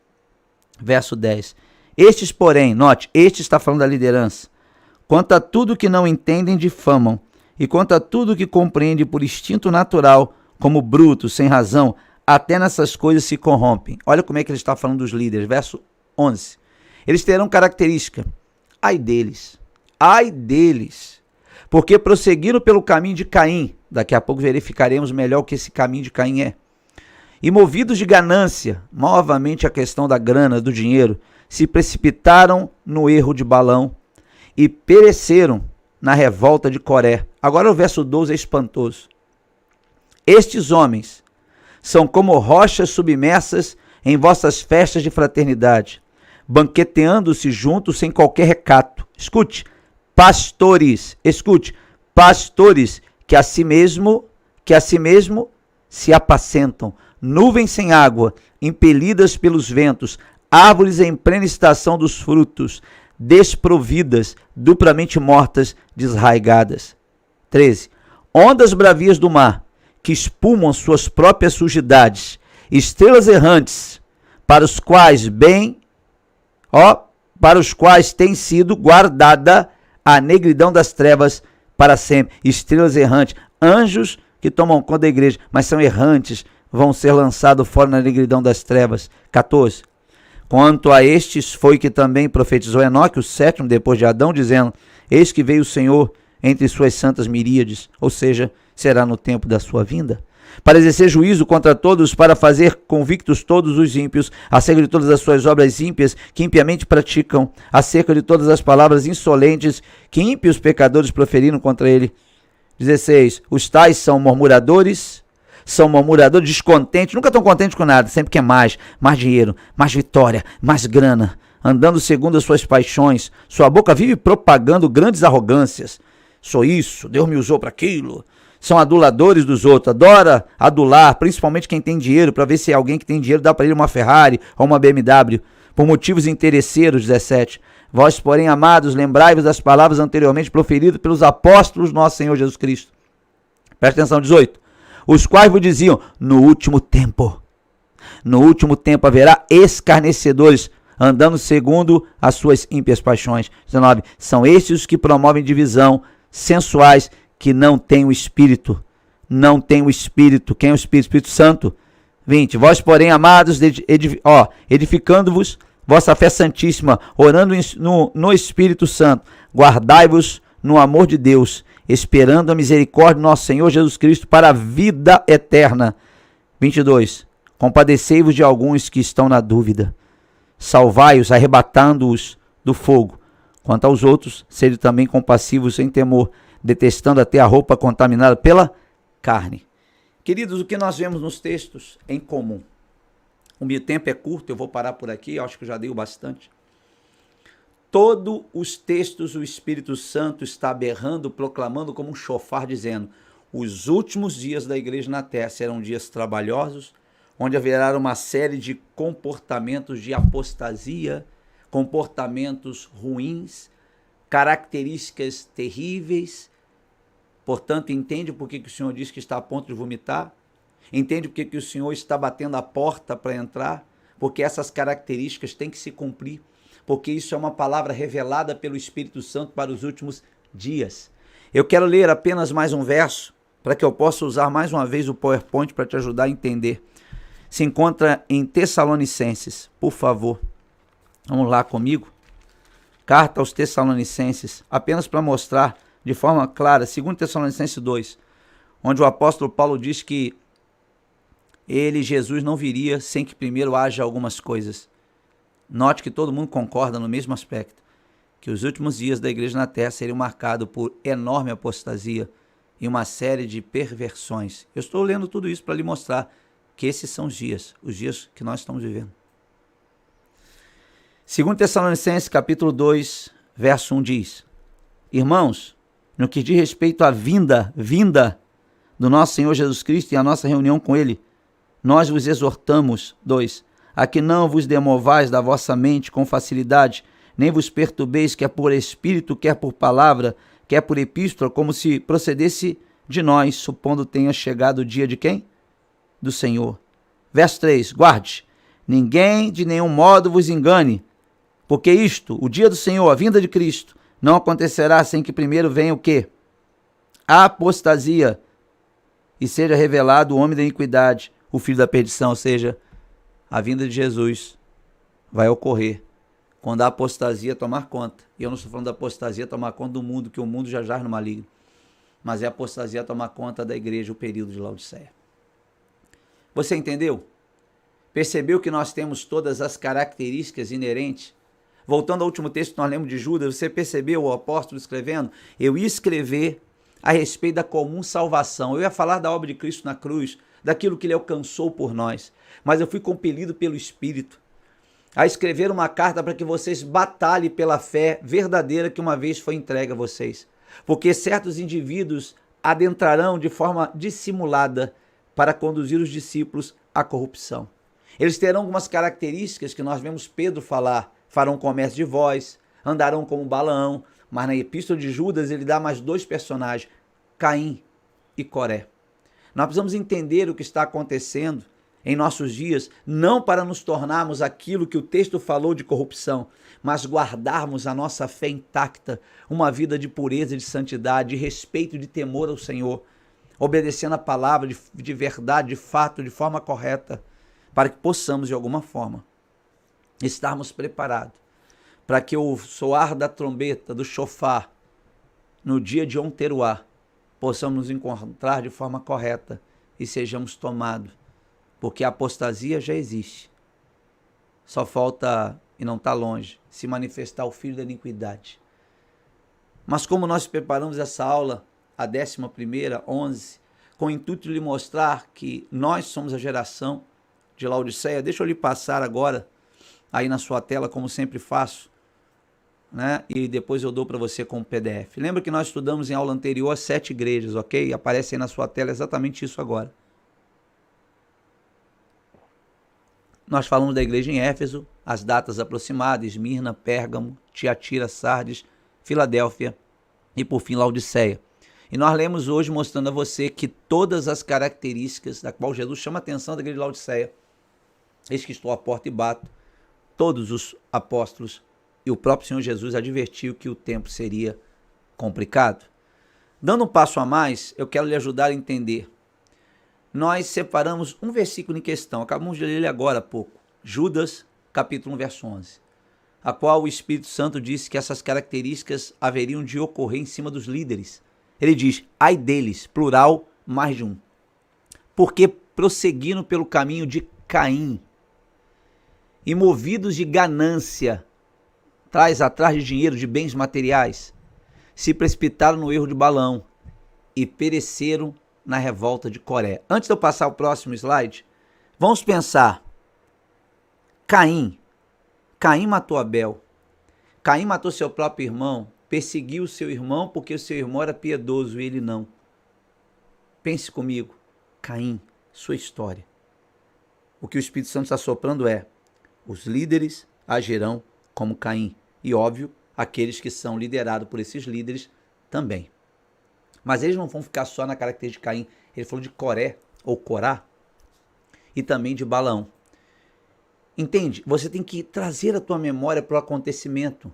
Verso 10. Estes, porém, note, este está falando da liderança. Quanto a tudo que não entendem, difamam. E quanto a tudo que compreendem por instinto natural, como brutos, sem razão, até nessas coisas se corrompem. Olha como é que ele está falando dos líderes. Verso 11. Eles terão característica. Ai deles, porque prosseguiram pelo caminho de Caim. Daqui a pouco verificaremos melhor o que esse caminho de Caim é. E movidos de ganância, novamente a questão da grana, do dinheiro, se precipitaram no erro de Balão e pereceram na revolta de Coré. Agora o verso 12 é espantoso. Estes homens são como rochas submersas em vossas festas de fraternidade, banqueteando-se juntos sem qualquer recato. Escute, pastores que a si mesmo se apacentam, nuvens sem água, impelidas pelos ventos, árvores em plena estação dos frutos, desprovidas, duplamente mortas, desraigadas. 13. Ondas bravias do mar, que espumam suas próprias sujidades, estrelas errantes, para os quais tem sido guardada a negridão das trevas para sempre. Estrelas errantes, anjos que tomam conta da igreja, mas são errantes, vão ser lançados fora na negridão das trevas. 14. Quanto a estes foi que também profetizou Enoque, o sétimo depois de Adão, dizendo, eis que veio o Senhor entre suas santas miríades, ou seja, será no tempo da sua vinda, para exercer juízo contra todos, para fazer convictos todos os ímpios, acerca de todas as suas obras ímpias que impiamente praticam, acerca de todas as palavras insolentes que ímpios pecadores proferiram contra ele. 16. Os tais são murmuradores, descontentes, nunca estão contentes com nada, sempre quer mais dinheiro, mais vitória, mais grana, andando segundo as suas paixões, sua boca vive propagando grandes arrogâncias. Sou isso, Deus me usou para aquilo. São aduladores dos outros, adora adular, principalmente quem tem dinheiro, para ver se alguém que tem dinheiro dá para ele uma Ferrari ou uma BMW, por motivos interesseiros. 17. Vós, porém, amados, lembrai-vos das palavras anteriormente proferidas pelos apóstolos nosso Senhor Jesus Cristo. Presta atenção, 18. Os quais vos diziam, no último tempo haverá escarnecedores, andando segundo as suas ímpias paixões. 19. São estes os que promovem divisão, sensuais, que não têm o Espírito. Não têm o Espírito. Quem é o Espírito? Espírito Santo. 20. Vós, porém, amados, edificando-vos vossa fé santíssima, orando no Espírito Santo, guardai-vos no amor de Deus, esperando a misericórdia do nosso Senhor Jesus Cristo para a vida eterna. 22. Compadecei-vos de alguns que estão na dúvida. Salvai-os, arrebatando-os do fogo. Quanto aos outros, sede também compassivos sem temor, detestando até a roupa contaminada pela carne. Queridos, o que nós vemos nos textos é em comum. O meu tempo é curto, eu vou parar por aqui, eu acho que eu já dei o bastante. Todos os textos o Espírito Santo está berrando, proclamando como um chofar, dizendo: os últimos dias da igreja na terra serão dias trabalhosos, onde haverá uma série de comportamentos de apostasia, comportamentos ruins, características terríveis. Portanto, entende por que o Senhor diz que está a ponto de vomitar? Entende por que o Senhor está batendo a porta para entrar? Porque essas características têm que se cumprir, porque isso é uma palavra revelada pelo Espírito Santo para os últimos dias. Eu quero ler apenas mais um verso, para que eu possa usar mais uma vez o PowerPoint para te ajudar a entender. Se encontra em Tessalonicenses, por favor. Vamos lá comigo. Carta aos Tessalonicenses, apenas para mostrar de forma clara, 2 Tessalonicenses 2, onde o apóstolo Paulo diz que ele, Jesus, não viria sem que primeiro haja algumas coisas. Note que todo mundo concorda no mesmo aspecto, que os últimos dias da igreja na terra seriam marcados por enorme apostasia e uma série de perversões. Eu estou lendo tudo isso para lhe mostrar que esses são os dias que nós estamos vivendo. 2 Tessalonicenses capítulo 2, verso 1 diz: irmãos, no que diz respeito à vinda do nosso Senhor Jesus Cristo e a nossa reunião com Ele, nós vos exortamos, 2, a que não vos demovais da vossa mente com facilidade, nem vos perturbeis, quer por espírito, quer por palavra, quer por epístola, como se procedesse de nós, supondo tenha chegado o dia de quem? Do Senhor. Verso 3, guarde, ninguém de nenhum modo vos engane, porque isto, o dia do Senhor, a vinda de Cristo, não acontecerá sem que primeiro venha o quê? A apostasia, e seja revelado o homem da iniquidade, o filho da perdição, ou seja, a vinda de Jesus vai ocorrer quando a apostasia tomar conta. E eu não estou falando da apostasia tomar conta do mundo, que o mundo já jaz no maligno, mas é a apostasia tomar conta da igreja, o período de Laodiceia. Você entendeu? Percebeu que nós temos todas as características inerentes? Voltando ao último texto que nós lemos de Judas, você percebeu o apóstolo escrevendo? Eu ia escrever a respeito da comum salvação. Eu ia falar da obra de Cristo na cruz, daquilo que ele alcançou por nós. Mas eu fui compelido pelo Espírito a escrever uma carta para que vocês batalhem pela fé verdadeira que uma vez foi entregue a vocês. Porque certos indivíduos adentrarão de forma dissimulada para conduzir os discípulos à corrupção. Eles terão algumas características que nós vemos Pedro falar. Farão comércio de voz, andarão como Balaão, mas na epístola de Judas ele dá mais dois personagens, Caim e Coré. Nós precisamos entender o que está acontecendo em nossos dias, não para nos tornarmos aquilo que o texto falou de corrupção, mas guardarmos a nossa fé intacta, uma vida de pureza, de santidade, de respeito, de temor ao Senhor, obedecendo a palavra de verdade, de fato, de forma correta, para que possamos, de alguma forma, estarmos preparados para que o soar da trombeta, do chofar, no dia de Yom Teruah, possamos nos encontrar de forma correta e sejamos tomados, porque a apostasia já existe. Só falta, e não está longe, se manifestar o filho da iniquidade. Mas como nós preparamos essa aula, a 11ª, 11, com o intuito de lhe mostrar que nós somos a geração de Laodiceia, deixa eu lhe passar agora, aí na sua tela, como sempre faço, né? E depois eu dou para você com o PDF. Lembra que nós estudamos em aula anterior as 7 igrejas, ok? Aparece aí na sua tela exatamente isso agora. Nós falamos da igreja em Éfeso, as datas aproximadas, Esmirna, Pérgamo, Tiatira, Sardes, Filadélfia e por fim Laodiceia. E nós lemos hoje mostrando a você que todas as características da qual Jesus chama a atenção da igreja de Laodiceia, eis que estou à porta e bato, todos os apóstolos e o próprio Senhor Jesus advertiu que o tempo seria complicado. Dando um passo a mais, eu quero lhe ajudar a entender. Nós separamos um versículo em questão, acabamos de ler ele agora há pouco, Judas, capítulo 1, verso 11, a qual o Espírito Santo disse que essas características haveriam de ocorrer em cima dos líderes. Ele diz, ai deles, plural, mais de um, porque prosseguindo pelo caminho de Caim, e movidos de ganância, atrás de dinheiro, de bens materiais, se precipitaram no erro de Balaão e pereceram na revolta de Coré. Antes de eu passar o próximo slide, vamos pensar. Caim matou Abel. Caim matou seu próprio irmão, perseguiu seu irmão porque o seu irmão era piedoso e ele não. Pense comigo, Caim, sua história. O que o Espírito Santo está soprando é: os líderes agirão como Caim. E óbvio, aqueles que são liderados por esses líderes também. Mas eles não vão ficar só na característica de Caim. Ele falou de Coré, ou Corá, e também de Balaão. Entende? Você tem que trazer a tua memória para o acontecimento.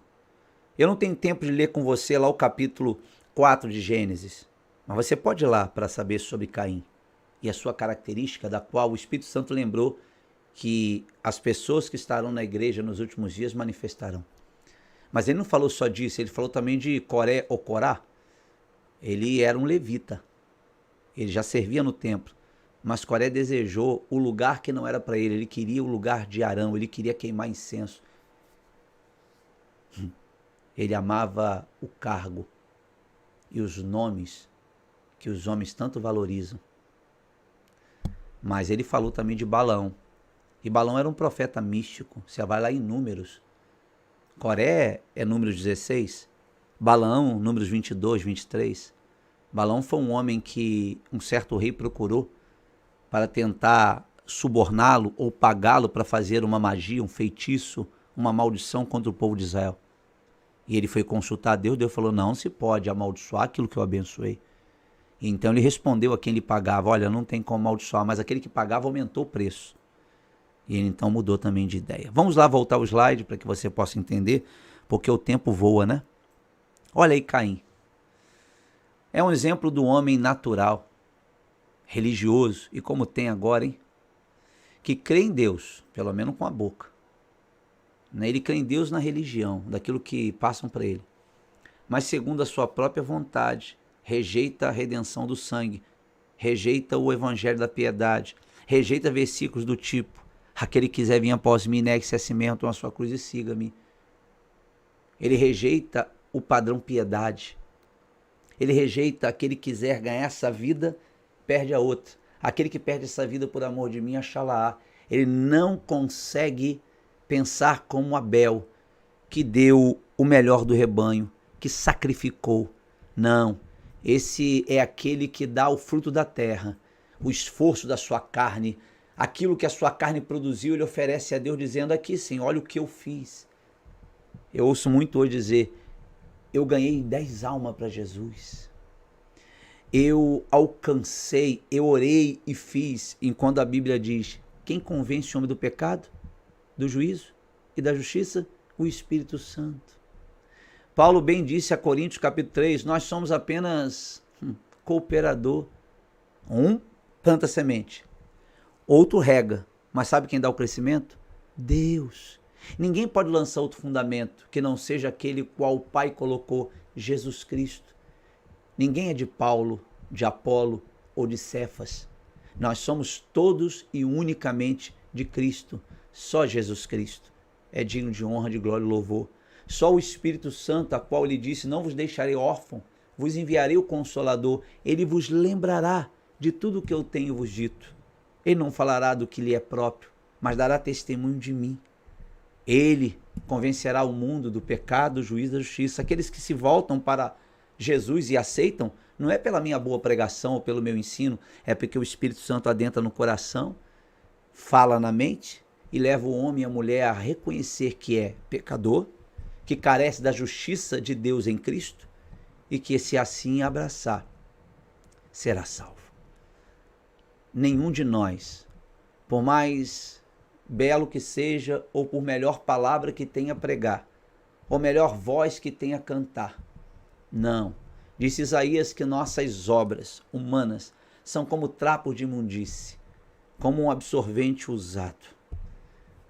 Eu não tenho tempo de ler com você lá o capítulo 4 de Gênesis, mas você pode ir lá para saber sobre Caim e a sua característica, da qual o Espírito Santo lembrou que as pessoas que estarão na igreja nos últimos dias manifestarão. Mas ele não falou só disso, ele falou também de Coré ou Corá. Ele era um levita, ele já servia no templo, mas Coré desejou o lugar que não era para ele, ele queria o lugar de Arão, ele queria queimar incenso. Ele amava o cargo e os nomes que os homens tanto valorizam. Mas ele falou também de Balaão. E Balaão era um profeta místico. Você vai lá em Números. Coré é Números 16. Balaão, Números 22, 23. Balaão foi um homem que um certo rei procurou para tentar suborná-lo ou pagá-lo para fazer uma magia, um feitiço, uma maldição contra o povo de Israel. E ele foi consultar a Deus, Deus falou: não se pode amaldiçoar aquilo que eu abençoei. E então ele respondeu a quem lhe pagava: olha, não tem como amaldiçoar, mas aquele que pagava aumentou o preço. E ele então mudou também de ideia. Vamos lá voltar o slide para que você possa entender, porque o tempo voa, né? Olha aí Caim. É um exemplo do homem natural, religioso, e como tem agora, hein? Que crê em Deus, pelo menos com a boca. Ele crê em Deus na religião, daquilo que passam para ele. Mas segundo a sua própria vontade, rejeita a redenção do sangue, rejeita o evangelho da piedade, rejeita versículos do tipo: aquele que quiser vir após mim, negue-se a si mesmo, toma a sua cruz e siga-me. Ele rejeita o padrão piedade. Ele rejeita: aquele que quiser ganhar essa vida, perde a outra. Aquele que perde essa vida por amor de mim, achá-la-á. Ele não consegue pensar como Abel, que deu o melhor do rebanho, que sacrificou. Não, esse é aquele que dá o fruto da terra, o esforço da sua carne, aquilo que a sua carne produziu, ele oferece a Deus dizendo: aqui sim, olha o que eu fiz. Eu ouço muito hoje dizer: eu ganhei 10 almas para Jesus. Eu alcancei, eu orei e fiz, enquanto a Bíblia diz: quem convence o homem do pecado, do juízo e da justiça? O Espírito Santo. Paulo bem disse a Coríntios capítulo 3, nós somos apenas cooperador. Um planta semente, outro rega, mas sabe quem dá o crescimento? Deus. Ninguém pode lançar outro fundamento que não seja aquele qual o Pai colocou, Jesus Cristo. Ninguém é de Paulo, de Apolo ou de Cefas. Nós somos todos e unicamente de Cristo. Só Jesus Cristo é digno de honra, de glória e louvor. Só o Espírito Santo, a qual ele disse: não vos deixarei órfão, vos enviarei o Consolador. Ele vos lembrará de tudo o que eu tenho vos dito. Ele não falará do que lhe é próprio, mas dará testemunho de mim. Ele convencerá o mundo do pecado, do juízo e da justiça. Aqueles que se voltam para Jesus e aceitam, não é pela minha boa pregação ou pelo meu ensino, é porque o Espírito Santo adentra no coração, fala na mente e leva o homem e a mulher a reconhecer que é pecador, que carece da justiça de Deus em Cristo e que, se assim abraçar, será salvo. Nenhum de nós, por mais belo que seja, ou por melhor palavra que tenha a pregar, ou melhor voz que tenha a cantar, não. Disse Isaías que nossas obras humanas são como trapos de imundície, como um absorvente usado.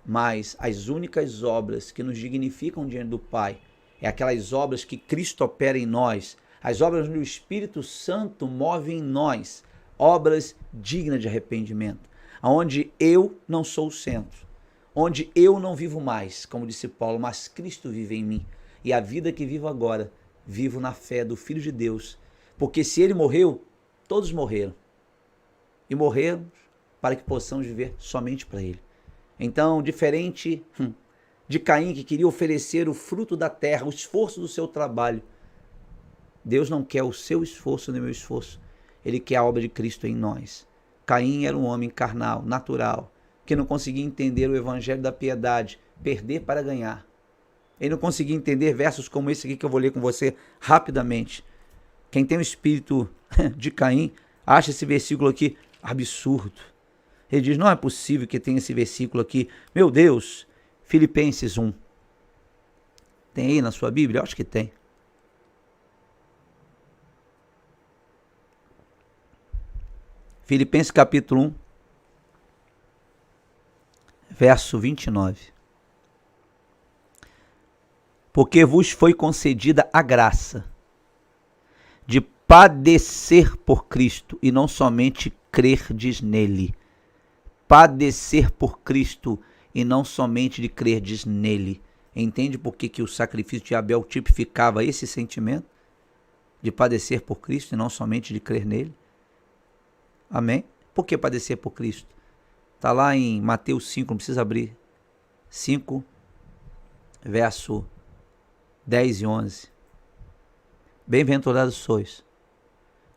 Mas as únicas obras que nos dignificam diante do Pai é aquelas obras que Cristo opera em nós, as obras do Espírito Santo move em nós, obras dignas de arrependimento, onde eu não sou o centro, onde eu não vivo mais, como disse Paulo, mas Cristo vive em mim. E a vida que vivo agora, vivo na fé do Filho de Deus. Porque se ele morreu, todos morreram. E morremos para que possamos viver somente para ele. Então, diferente de Caim, que queria oferecer o fruto da terra, o esforço do seu trabalho, Deus não quer o seu esforço nem o meu esforço. Ele quer a obra de Cristo em nós. Caim era um homem carnal, natural, que não conseguia entender o evangelho da piedade, perder para ganhar. Ele não conseguia entender versos como esse aqui que eu vou ler com você rapidamente. Quem tem o espírito de Caim, acha esse versículo aqui absurdo. Ele diz, não é possível que tenha esse versículo aqui. Meu Deus, Filipenses 1. Tem aí na sua Bíblia? Eu acho que tem. Filipenses capítulo 1, verso 29. Porque vos foi concedida a graça de padecer por Cristo e não somente crerdes nele. Padecer por Cristo e não somente de crerdes nele. Entende por que o sacrifício de Abel tipificava esse sentimento? De padecer por Cristo e não somente de crer nele? Amém? Por que padecer por Cristo? Está lá em Mateus 5, não precisa abrir. 5, verso 10 e 11. Bem-aventurados sois,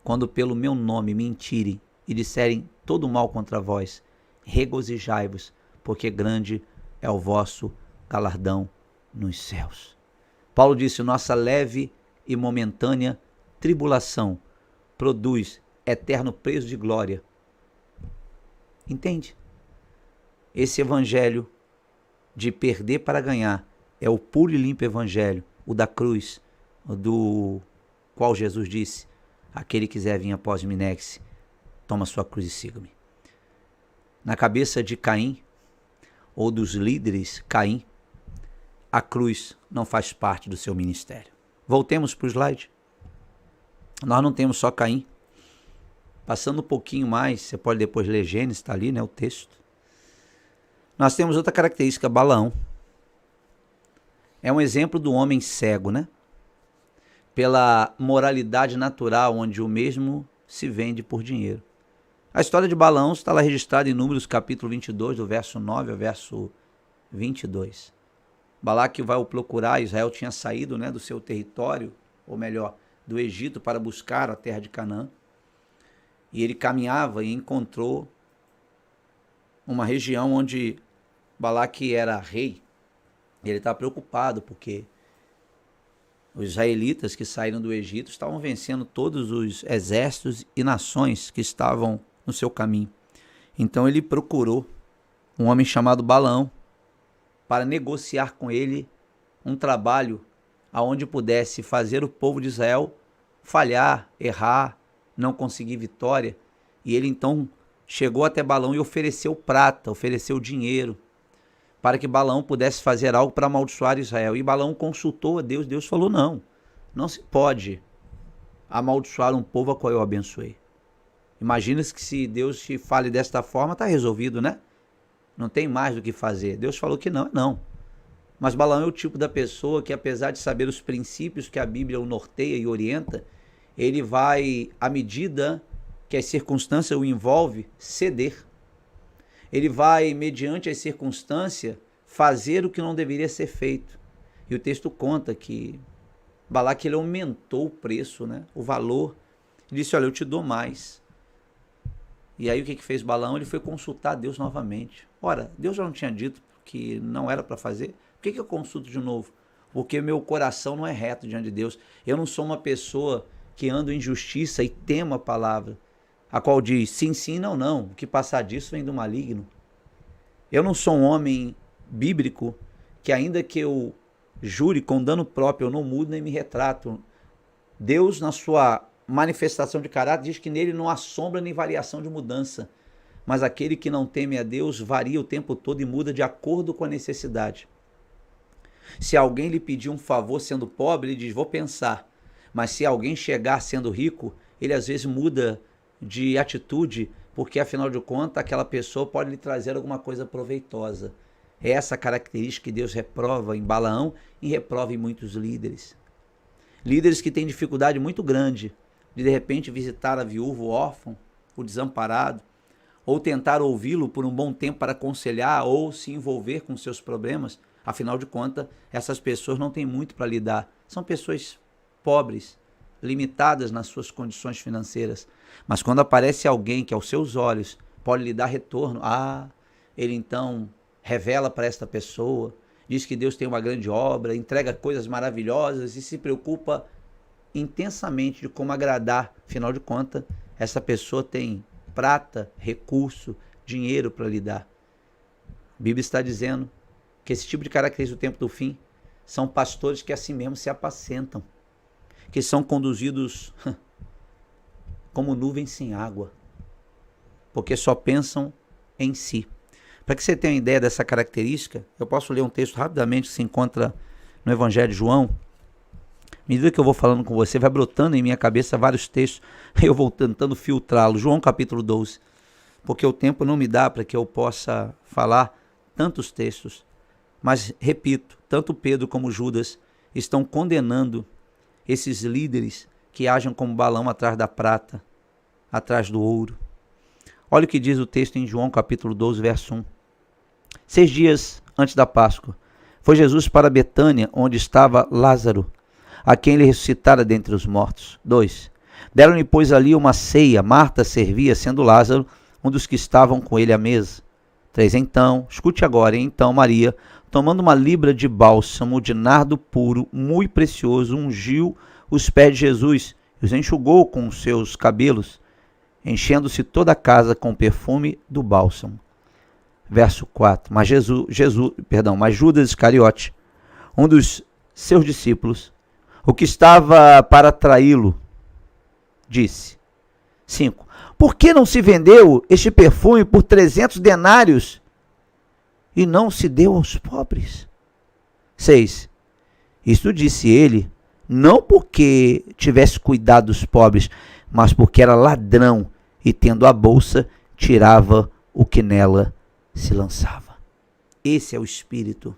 quando pelo meu nome mentirem e disserem todo mal contra vós, regozijai-vos, porque grande é o vosso galardão nos céus. Paulo disse, nossa leve e momentânea tribulação produz eterno preço de glória. Entende? Esse evangelho de perder para ganhar é o puro e limpo evangelho, o da cruz, do qual Jesus disse, aquele que quiser vir após mim, negue-se, toma sua cruz e siga-me. Na cabeça de Caim, ou dos líderes Caim, a cruz não faz parte do seu ministério. Voltemos para o slide. Nós não temos só Caim. Passando um pouquinho mais, você pode depois ler Gênesis, está ali, né, o texto. Nós temos outra característica, Balaão. É um exemplo do homem cego, né? Pela moralidade natural, onde o mesmo se vende por dinheiro. A história de Balaão está lá registrada em Números capítulo 22, do verso 9 ao verso 22. Balaque vai o procurar, Israel tinha saído, né, do seu território, ou melhor, do Egito para buscar a terra de Canaã. E ele caminhava e encontrou uma região onde Balaque era rei. E ele estava preocupado porque os israelitas que saíram do Egito estavam vencendo todos os exércitos e nações que estavam no seu caminho. Então ele procurou um homem chamado Balaão para negociar com ele um trabalho aonde pudesse fazer o povo de Israel falhar, errar, não conseguir vitória. E ele então chegou até Balaão e ofereceu prata, ofereceu dinheiro, para que Balaão pudesse fazer algo para amaldiçoar Israel. E Balaão consultou a Deus, Deus falou, não se pode amaldiçoar um povo a qual eu abençoei. Imagina-se que se Deus te fale desta forma, está resolvido, né? Não tem mais do que fazer. Deus falou que não. Mas Balaão é o tipo da pessoa que, apesar de saber os princípios que a Bíblia o norteia e orienta, ele vai, à medida que as circunstâncias o envolvem, ceder. Ele vai, mediante as circunstâncias, fazer o que não deveria ser feito. E o texto conta que Balaque ele aumentou o preço, né? O valor. Ele disse, olha, eu te dou mais. E aí o que fez Balaão? Ele foi consultar Deus novamente. Ora, Deus já não tinha dito que não era para fazer? Por que eu consulto de novo? Porque meu coração não é reto diante de Deus. Eu não sou uma pessoa que anda em justiça e temo a palavra, a qual diz sim, sim, não, não. O que passar disso vem do maligno. Eu não sou um homem bíblico que, ainda que eu jure com dano próprio, eu não mudo nem me retrato. Deus, na sua manifestação de caráter, diz que nele não há sombra nem variação de mudança. Mas aquele que não teme a Deus varia o tempo todo e muda de acordo com a necessidade. Se alguém lhe pedir um favor sendo pobre, ele diz, vou pensar. Mas se alguém chegar sendo rico, ele às vezes muda de atitude porque afinal de contas aquela pessoa pode lhe trazer alguma coisa proveitosa. É essa característica que Deus reprova em Balaão e reprova em muitos líderes. Líderes que têm dificuldade muito grande de repente visitar a viúva, o órfão, o desamparado, ou tentar ouvi-lo por um bom tempo para aconselhar ou se envolver com seus problemas. Afinal de contas, essas pessoas não têm muito para lidar. São pessoas pobres, limitadas nas suas condições financeiras. Mas quando aparece alguém que aos seus olhos pode lhe dar retorno, ele então revela para esta pessoa, diz que Deus tem uma grande obra, entrega coisas maravilhosas e se preocupa intensamente de como agradar. Afinal de contas, essa pessoa tem prata, recurso, dinheiro para lhe dar. A Bíblia está dizendo que esse tipo de característica do tempo do fim são pastores que assim mesmo se apacentam, que são conduzidos como nuvens sem água, porque só pensam em si. Para que você tenha uma ideia dessa característica, eu posso ler um texto rapidamente que se encontra no Evangelho de João. À medida que eu vou falando com você, vai brotando em minha cabeça vários textos, eu vou tentando filtrá-los. João capítulo 12, porque o tempo não me dá para que eu possa falar tantos textos. Mas, repito, tanto Pedro como Judas estão condenando esses líderes que agem como Balaão atrás da prata, atrás do ouro. Olha o que diz o texto em João capítulo 12, verso 1. 6 dias antes da Páscoa, foi Jesus para Betânia, onde estava Lázaro, a quem ele ressuscitara dentre os mortos. 2. Deram-lhe, pois, ali uma ceia. Marta servia, sendo Lázaro um dos que estavam com ele à mesa. 3. Então, escute agora, então Maria, tomando uma libra de bálsamo de nardo puro, muito precioso, ungiu os pés de Jesus e os enxugou com os seus cabelos, enchendo-se toda a casa com o perfume do bálsamo. Verso 4. Mas Judas Iscariote, um dos seus discípulos, o que estava para traí-lo, disse. 5. Por que não se vendeu este perfume por 300 denários e não se deu aos pobres? 6. Isto disse ele, não porque tivesse cuidado dos pobres, mas porque era ladrão e, tendo a bolsa, tirava o que nela se lançava. Esse é o espírito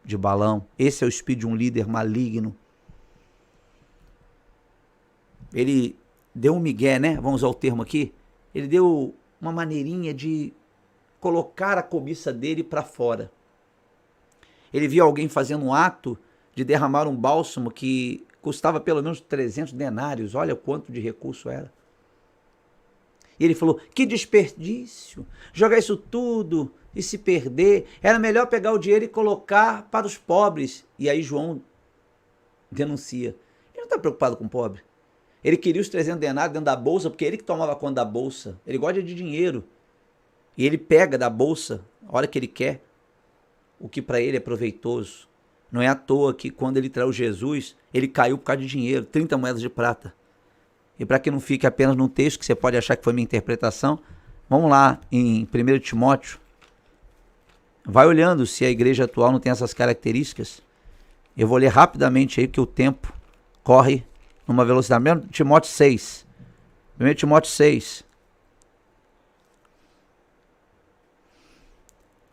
de Balaão. Esse é o espírito de um líder maligno. Ele deu um migué, né? Vamos usar o termo aqui. Ele deu uma maneirinha de colocar a cobiça dele para fora. Ele viu alguém fazendo um ato de derramar um bálsamo que custava pelo menos 300 denários. Olha quanto de recurso era. E ele falou, que desperdício, jogar isso tudo e se perder. Era melhor pegar o dinheiro e colocar para os pobres. E aí João denuncia. Ele não está preocupado com o pobre. Ele queria os 300 denários dentro da bolsa, porque ele que tomava conta da bolsa. Ele gosta de dinheiro. E ele pega da bolsa, a hora que ele quer, o que para ele é proveitoso. Não é à toa que quando ele traiu Jesus, ele caiu por causa de dinheiro, 30 moedas de prata. E para que não fique apenas num texto, que você pode achar que foi minha interpretação, vamos lá em 1 Timóteo. Vai olhando se a igreja atual não tem essas características. Eu vou ler rapidamente aí, que o tempo corre numa velocidade. 1 Timóteo 6. 1 Timóteo 6.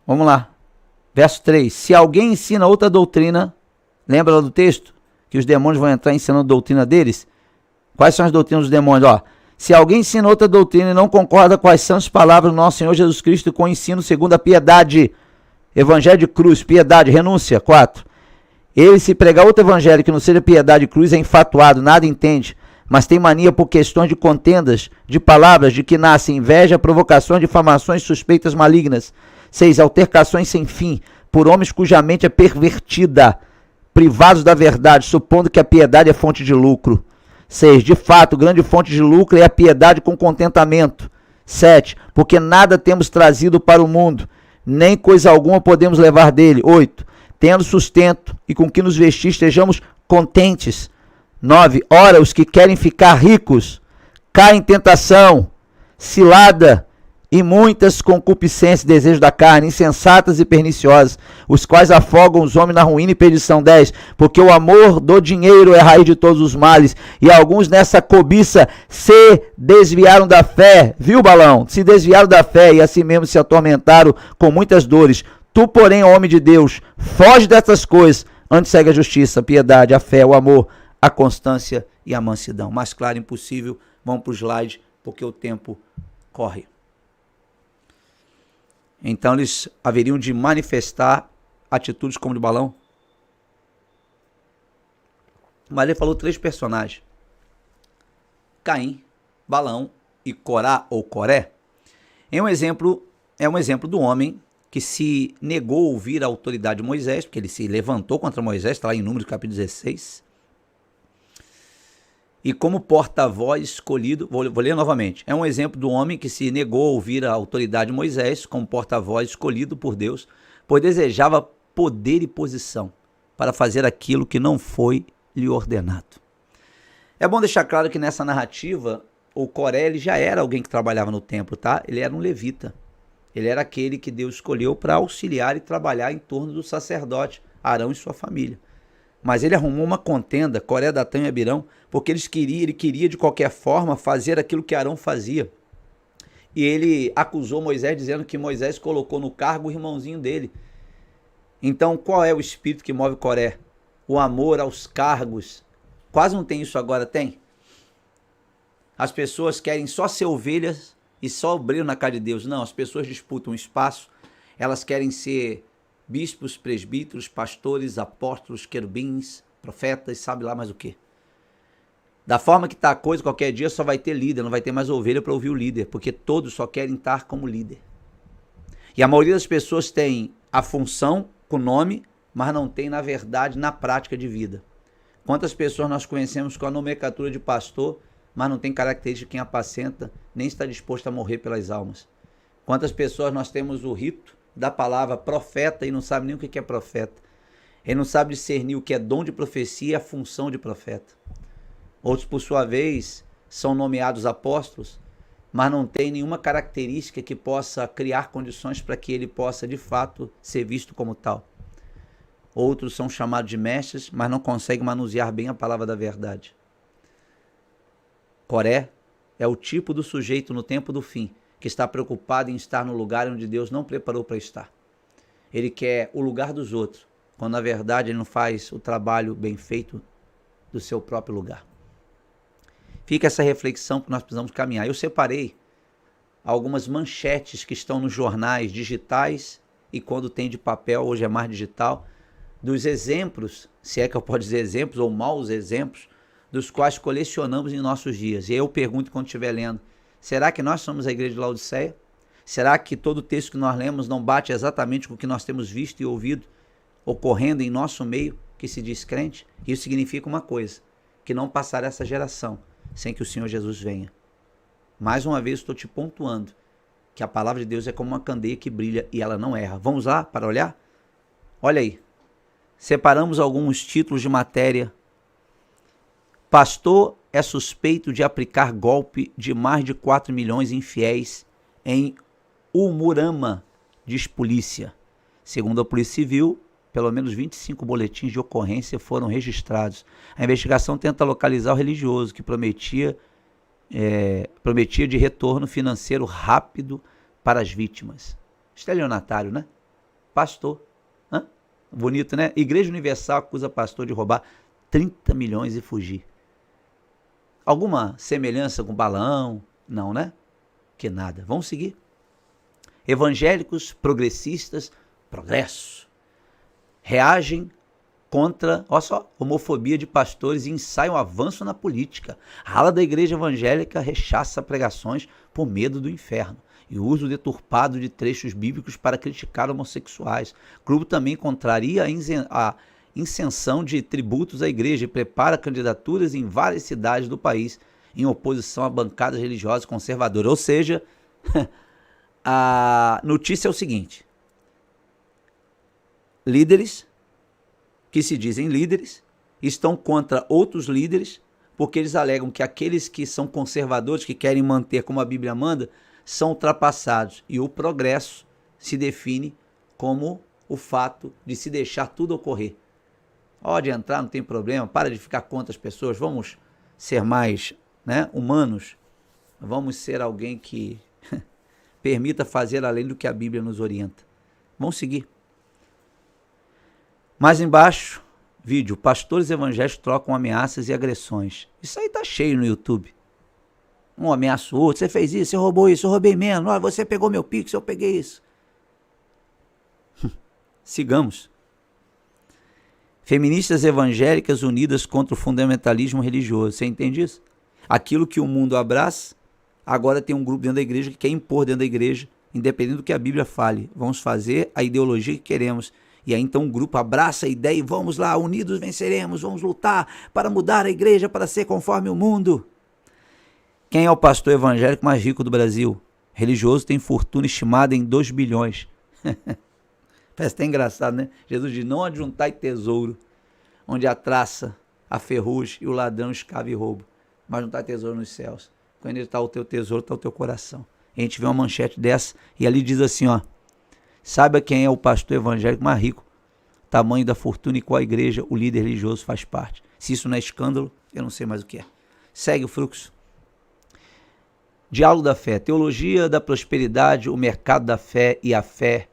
Vamos lá. Verso 3. Se alguém ensina outra doutrina, lembra lá do texto? Que os demônios vão entrar ensinando a doutrina deles? Quais são as doutrinas dos demônios? Se alguém ensina outra doutrina e não concorda com as santas palavras do nosso Senhor Jesus Cristo com o ensino segundo a piedade, evangelho de cruz, piedade, renúncia. 4. Ele, se pregar outro evangelho que não seja piedade e cruz, é enfatuado, nada entende, mas tem mania por questões de contendas, de palavras, de que nascem inveja, provocações, difamações, suspeitas malignas. 6. Altercações sem fim, por homens cuja mente é pervertida, privados da verdade, supondo que a piedade é fonte de lucro. 6. De fato, grande fonte de lucro é a piedade com contentamento. 7. Porque nada temos trazido para o mundo, nem coisa alguma podemos levar dele. 8. Tendo sustento e com que nos vestir estejamos contentes. 9. Ora, os que querem ficar ricos caem em tentação, cilada, e muitas concupiscências, desejos da carne, insensatas e perniciosas, os quais afogam os homens na ruína e perdição. 10. Porque o amor do dinheiro é a raiz de todos os males, e alguns nessa cobiça se desviaram da fé. Viu, Balão? Se desviaram da fé e assim mesmo se atormentaram com muitas dores. Tu, porém, homem de Deus, foge dessas coisas, antes segue a justiça, a piedade, a fé, o amor, a constância e a mansidão. Mais claro, impossível. Vamos para o slide, porque o tempo corre. Então eles haveriam de manifestar atitudes como de Balão. Mas ele falou 3 personagens: Caim, Balão e Corá ou Coré. É um exemplo do homem que se negou a ouvir a autoridade de Moisés, porque ele se levantou contra Moisés, está lá em Números capítulo 16. E como porta-voz escolhido, vou ler novamente, é um exemplo do homem que se negou a ouvir a autoridade de Moisés como porta-voz escolhido por Deus, pois desejava poder e posição para fazer aquilo que não foi lhe ordenado. É bom deixar claro que nessa narrativa, o Coré ele já era alguém que trabalhava no templo, tá? Ele era um levita. Ele era aquele que Deus escolheu para auxiliar e trabalhar em torno do sacerdote Arão e sua família. Mas ele arrumou uma contenda, Coré, Datã e Abirão, porque ele queria de qualquer forma fazer aquilo que Arão fazia. E ele acusou Moisés dizendo que Moisés colocou no cargo o irmãozinho dele. Então qual é o espírito que move Coré? O amor aos cargos. Quase não tem isso agora, tem? As pessoas querem só ser ovelhas e só obreiro na casa de Deus. Não, as pessoas disputam espaço, elas querem ser bispos, presbíteros, pastores, apóstolos, querubins, profetas, sabe lá mais o quê. Da forma que está a coisa, qualquer dia só vai ter líder, não vai ter mais ovelha para ouvir o líder, porque todos só querem estar como líder. E a maioria das pessoas tem a função com nome, mas não tem, na verdade, na prática de vida. Quantas pessoas nós conhecemos com a nomenclatura de pastor, mas não tem característica de quem apacenta, nem está disposto a morrer pelas almas? Quantas pessoas nós temos o rito da palavra profeta e não sabe nem o que é profeta? Ele não sabe discernir o que é dom de profecia e a função de profeta. Outros, por sua vez, são nomeados apóstolos, mas não tem nenhuma característica que possa criar condições para que ele possa, de fato, ser visto como tal. Outros são chamados de mestres, mas não conseguem manusear bem a palavra da verdade. Coré é o tipo do sujeito no tempo do fim, que está preocupado em estar no lugar onde Deus não preparou para estar. Ele quer o lugar dos outros, quando na verdade ele não faz o trabalho bem feito do seu próprio lugar. Fica essa reflexão que nós precisamos caminhar. Eu separei algumas manchetes que estão nos jornais digitais e quando tem de papel, hoje é mais digital, dos exemplos, se é que eu posso dizer exemplos ou maus exemplos, dos quais colecionamos em nossos dias. E aí eu pergunto quando estiver lendo, será que nós somos a igreja de Laodiceia? Será que todo o texto que nós lemos não bate exatamente com o que nós temos visto e ouvido ocorrendo em nosso meio, que se diz crente? Isso significa uma coisa, que não passará essa geração sem que o Senhor Jesus venha. Mais uma vez estou te pontuando que a palavra de Deus é como uma candeia que brilha e ela não erra. Vamos lá para olhar? Olha aí. Separamos alguns títulos de matéria. Pastor é suspeito de aplicar golpe de mais de 4 milhões em fiéis em Umuarama, diz polícia. Segundo a Polícia Civil, pelo menos 25 boletins de ocorrência foram registrados. A investigação tenta localizar o religioso que prometia de retorno financeiro rápido para as vítimas. Estelionatário, né? Pastor. Hã? Bonito, né? Igreja Universal acusa pastor de roubar 30 milhões e fugir. Alguma semelhança com Balaão? Não, né? Que nada. Vamos seguir. Evangélicos, progressistas, progresso, reagem contra, olha só, homofobia de pastores e ensaiam avanço na política. A ala da igreja evangélica rechaça pregações por medo do inferno e o uso deturpado de trechos bíblicos para criticar homossexuais. O grupo também contraria a isenção de tributos à igreja e prepara candidaturas em várias cidades do país em oposição a bancadas religiosas conservadoras. Ou seja, a notícia é o seguinte: líderes que se dizem líderes estão contra outros líderes porque eles alegam que aqueles que são conservadores, que querem manter como a Bíblia manda, são ultrapassados e o progresso se define como o fato de se deixar tudo ocorrer. Pode entrar, não tem problema, para de ficar contra as pessoas, vamos ser mais, humanos, vamos ser alguém que permita fazer além do que a Bíblia nos orienta. Vamos seguir. Mais embaixo, vídeo, pastores evangélicos trocam ameaças e agressões. Isso aí tá cheio no YouTube. Um ameaça o outro, você fez isso, você roubou isso, eu roubei menos, olha, você pegou meu Pix, eu peguei isso. Sigamos. Feministas evangélicas unidas contra o fundamentalismo religioso. Você entende isso? Aquilo que o mundo abraça, agora tem um grupo dentro da igreja que quer impor dentro da igreja, independente do que a Bíblia fale. Vamos fazer a ideologia que queremos. E aí então o grupo abraça a ideia e vamos lá, unidos venceremos, vamos lutar para mudar a igreja para ser conforme o mundo. Quem é o pastor evangélico mais rico do Brasil? Religioso tem fortuna estimada em 2 bilhões. Parece até engraçado, né? Jesus diz, não ajuntai tesouro, onde a traça, a ferrugem e o ladrão escava e rouba, mas juntai tesouro nos céus. Quando está o teu tesouro, está o teu coração. A gente vê uma manchete dessa e ali diz assim, ó, saiba quem é o pastor evangélico mais rico, tamanho da fortuna e qual igreja o líder religioso faz parte. Se isso não é escândalo, eu não sei mais o que é. Segue o fluxo. Diálogo da fé, teologia da prosperidade, o mercado da fé e a fé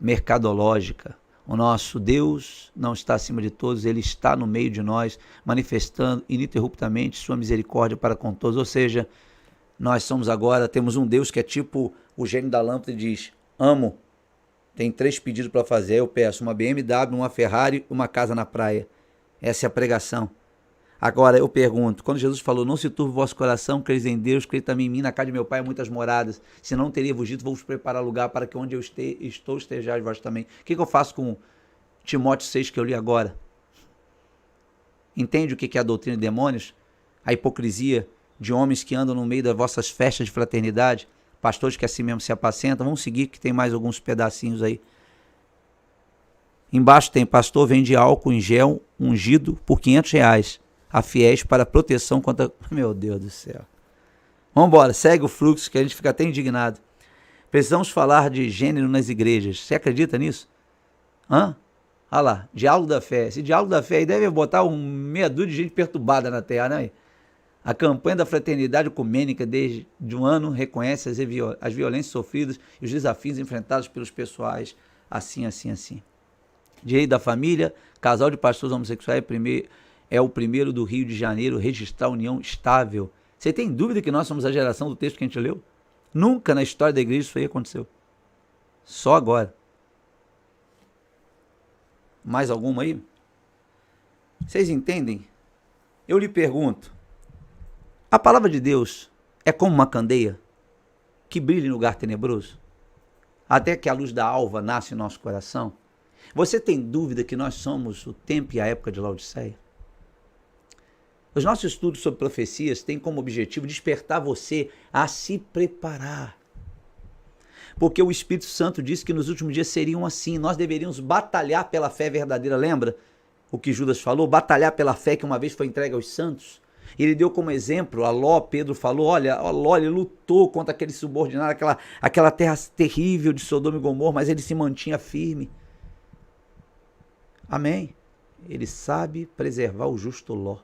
mercadológica. O nosso Deus não está acima de todos, Ele está no meio de nós, manifestando ininterruptamente sua misericórdia para com todos. Ou seja, nós somos agora, temos um Deus que é tipo o gênio da lâmpada e diz, amo, tem 3 pedidos para fazer, eu peço uma BMW, uma Ferrari, uma casa na praia. Essa é a pregação. Agora eu pergunto, quando Jesus falou, não se turbe o vosso coração, creis em Deus, creis também em mim, na casa de meu pai há muitas moradas, se não teria vos dito, vou-vos preparar lugar para que onde eu estou estejais vós também. O que eu faço com Timóteo 6 que eu li agora? Entende o que é a doutrina de demônios? A hipocrisia de homens que andam no meio das vossas festas de fraternidade, pastores que assim mesmo se apacentam. Vamos seguir que tem mais alguns pedacinhos aí. Embaixo tem, pastor vende álcool em gel ungido por R$500 a fiéis para proteção contra... Meu Deus do céu. Vamos embora, segue o fluxo que a gente fica até indignado. Precisamos falar de gênero nas igrejas. Você acredita nisso? Olha lá, diálogo da fé. Esse diálogo da fé aí deve botar meia dúzia de gente perturbada na terra, né? A campanha da fraternidade ecumênica desde um ano reconhece as violências sofridas e os desafios enfrentados pelos pessoais assim. Direito da família, casal de pastores homossexuais é o primeiro do Rio de Janeiro registrar união estável. Você tem dúvida que nós somos a geração do texto que a gente leu? Nunca na história da igreja isso aí aconteceu. Só agora. Mais alguma aí? Vocês entendem? Eu lhe pergunto, a palavra de Deus é como uma candeia que brilha em lugar tenebroso, até que a luz da alva nasce em nosso coração? Você tem dúvida que nós somos o tempo e a época de Laodiceia? Os nossos estudos sobre profecias têm como objetivo despertar você a se preparar. Porque o Espírito Santo disse que nos últimos dias seriam assim. Nós deveríamos batalhar pela fé verdadeira. Lembra o que Judas falou? Batalhar pela fé que uma vez foi entregue aos santos. Ele deu como exemplo a Ló. Pedro falou, olha, Ló, ele lutou contra aquele subordinado, aquela terra terrível de Sodoma e Gomorra, mas ele se mantinha firme. Amém? Ele sabe preservar o justo Ló.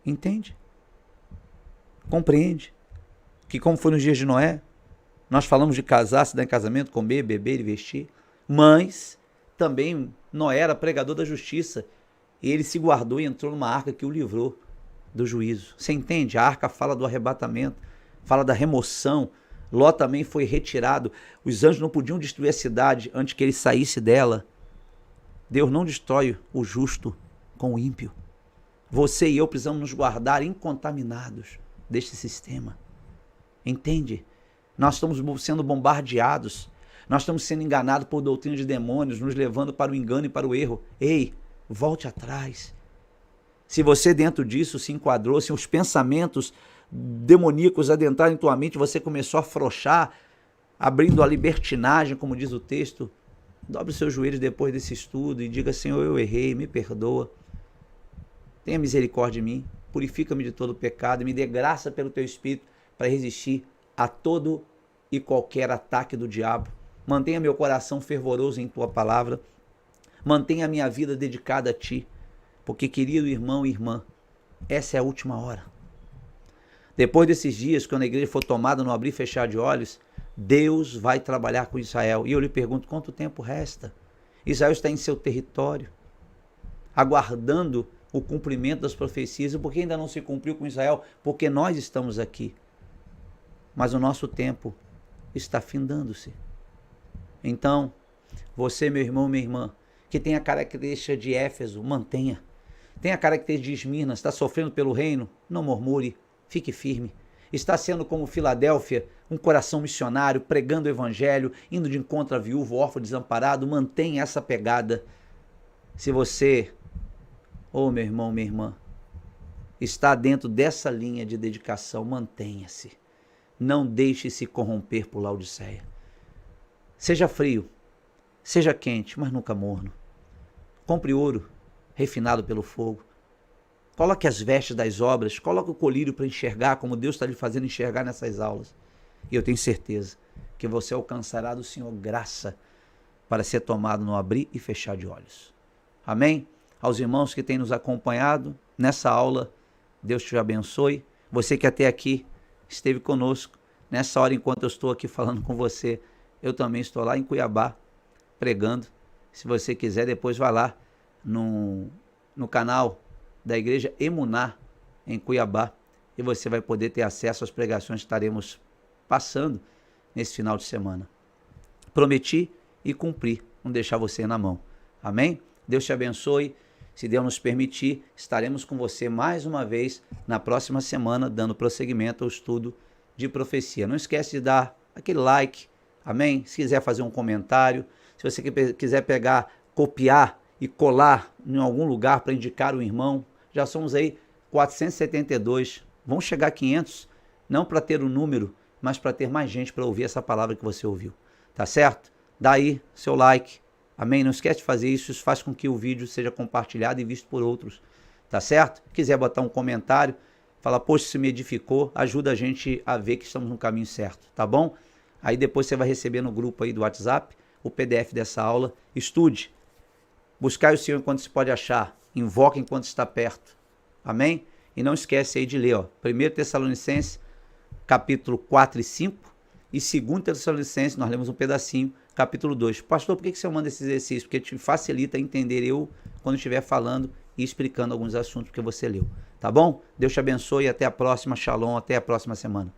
Entende? Compreende? Que como foi nos dias de Noé, nós falamos de casar, se dar em casamento, comer, beber e vestir, mas também Noé era pregador da justiça e ele se guardou e entrou numa arca que o livrou do juízo. Você entende? A arca fala do arrebatamento, fala da remoção. Ló também foi retirado. Os anjos não podiam destruir a cidade antes que ele saísse dela. Deus não destrói o justo com o ímpio. Você e eu precisamos nos guardar incontaminados deste sistema. Entende? Nós estamos sendo bombardeados. Nós estamos sendo enganados por doutrina de demônios, nos levando para o engano e para o erro. Ei, volte atrás. Se você dentro disso se enquadrou, se os pensamentos demoníacos adentraram em tua mente, você começou a afrouxar, abrindo a libertinagem, como diz o texto, dobre os seus joelhos depois desse estudo e diga, Senhor, eu errei, me perdoa. Tenha misericórdia de mim, purifica-me de todo pecado e me dê graça pelo teu Espírito para resistir a todo e qualquer ataque do diabo. Mantenha meu coração fervoroso em tua palavra. Mantenha a minha vida dedicada a ti. Porque, querido irmão e irmã, essa é a última hora. Depois desses dias, quando a igreja for tomada no abrir e fechar de olhos, Deus vai trabalhar com Israel. E eu lhe pergunto, quanto tempo resta? Israel está em seu território, aguardando o cumprimento das profecias. E por que ainda não se cumpriu com Israel? Porque nós estamos aqui. Mas o nosso tempo está findando-se. Então, você, meu irmão, minha irmã, que tem a característica de Éfeso, mantenha. Tem a característica de Esmirna, está sofrendo pelo reino, não murmure, fique firme. Está sendo como Filadélfia, um coração missionário, pregando o evangelho, indo de encontro à viúva, órfão, desamparado. Mantenha essa pegada. Se você, meu irmão, minha irmã, está dentro dessa linha de dedicação, mantenha-se. Não deixe se corromper por Laodiceia. Seja frio, seja quente, mas nunca morno. Compre ouro, refinado pelo fogo. Coloque as vestes das obras, coloque o colírio para enxergar como Deus está lhe fazendo enxergar nessas aulas. E eu tenho certeza que você alcançará do Senhor graça para ser tomado no abrir e fechar de olhos. Amém? Aos irmãos que têm nos acompanhado nessa aula, Deus te abençoe. Você que até aqui esteve conosco, nessa hora enquanto eu estou aqui falando com você, eu também estou lá em Cuiabá, pregando. Se você quiser, depois vai lá no canal da Igreja Emuná, em Cuiabá, e você vai poder ter acesso às pregações que estaremos passando nesse final de semana. Prometi e cumpri, não deixar você na mão. Amém? Deus te abençoe. Se Deus nos permitir, estaremos com você mais uma vez na próxima semana, dando prosseguimento ao estudo de profecia. Não esquece de dar aquele like, amém? Se quiser fazer um comentário, se você quiser pegar, copiar e colar em algum lugar para indicar um irmão, já somos aí 472, vamos chegar a 500, não para ter um número, mas para ter mais gente para ouvir essa palavra que você ouviu, tá certo? Dá aí seu like, amém? Não esquece de fazer isso, isso faz com que o vídeo seja compartilhado e visto por outros, tá certo? Quiser botar um comentário, fala, poxa, isso me edificou, ajuda a gente a ver que estamos no caminho certo, tá bom? Aí depois você vai receber no grupo aí do WhatsApp o PDF dessa aula, estude, buscai o Senhor enquanto se pode achar, invoca enquanto está perto, amém? E não esquece aí de ler, 1 Tessalonicenses, capítulo 4 e 5, e 2 Tessalonicenses, nós lemos um pedacinho, capítulo 2. Pastor, por que você manda esse exercício? Porque te facilita entender eu quando estiver falando e explicando alguns assuntos que você leu, tá bom? Deus te abençoe e até a próxima, shalom, até a próxima semana.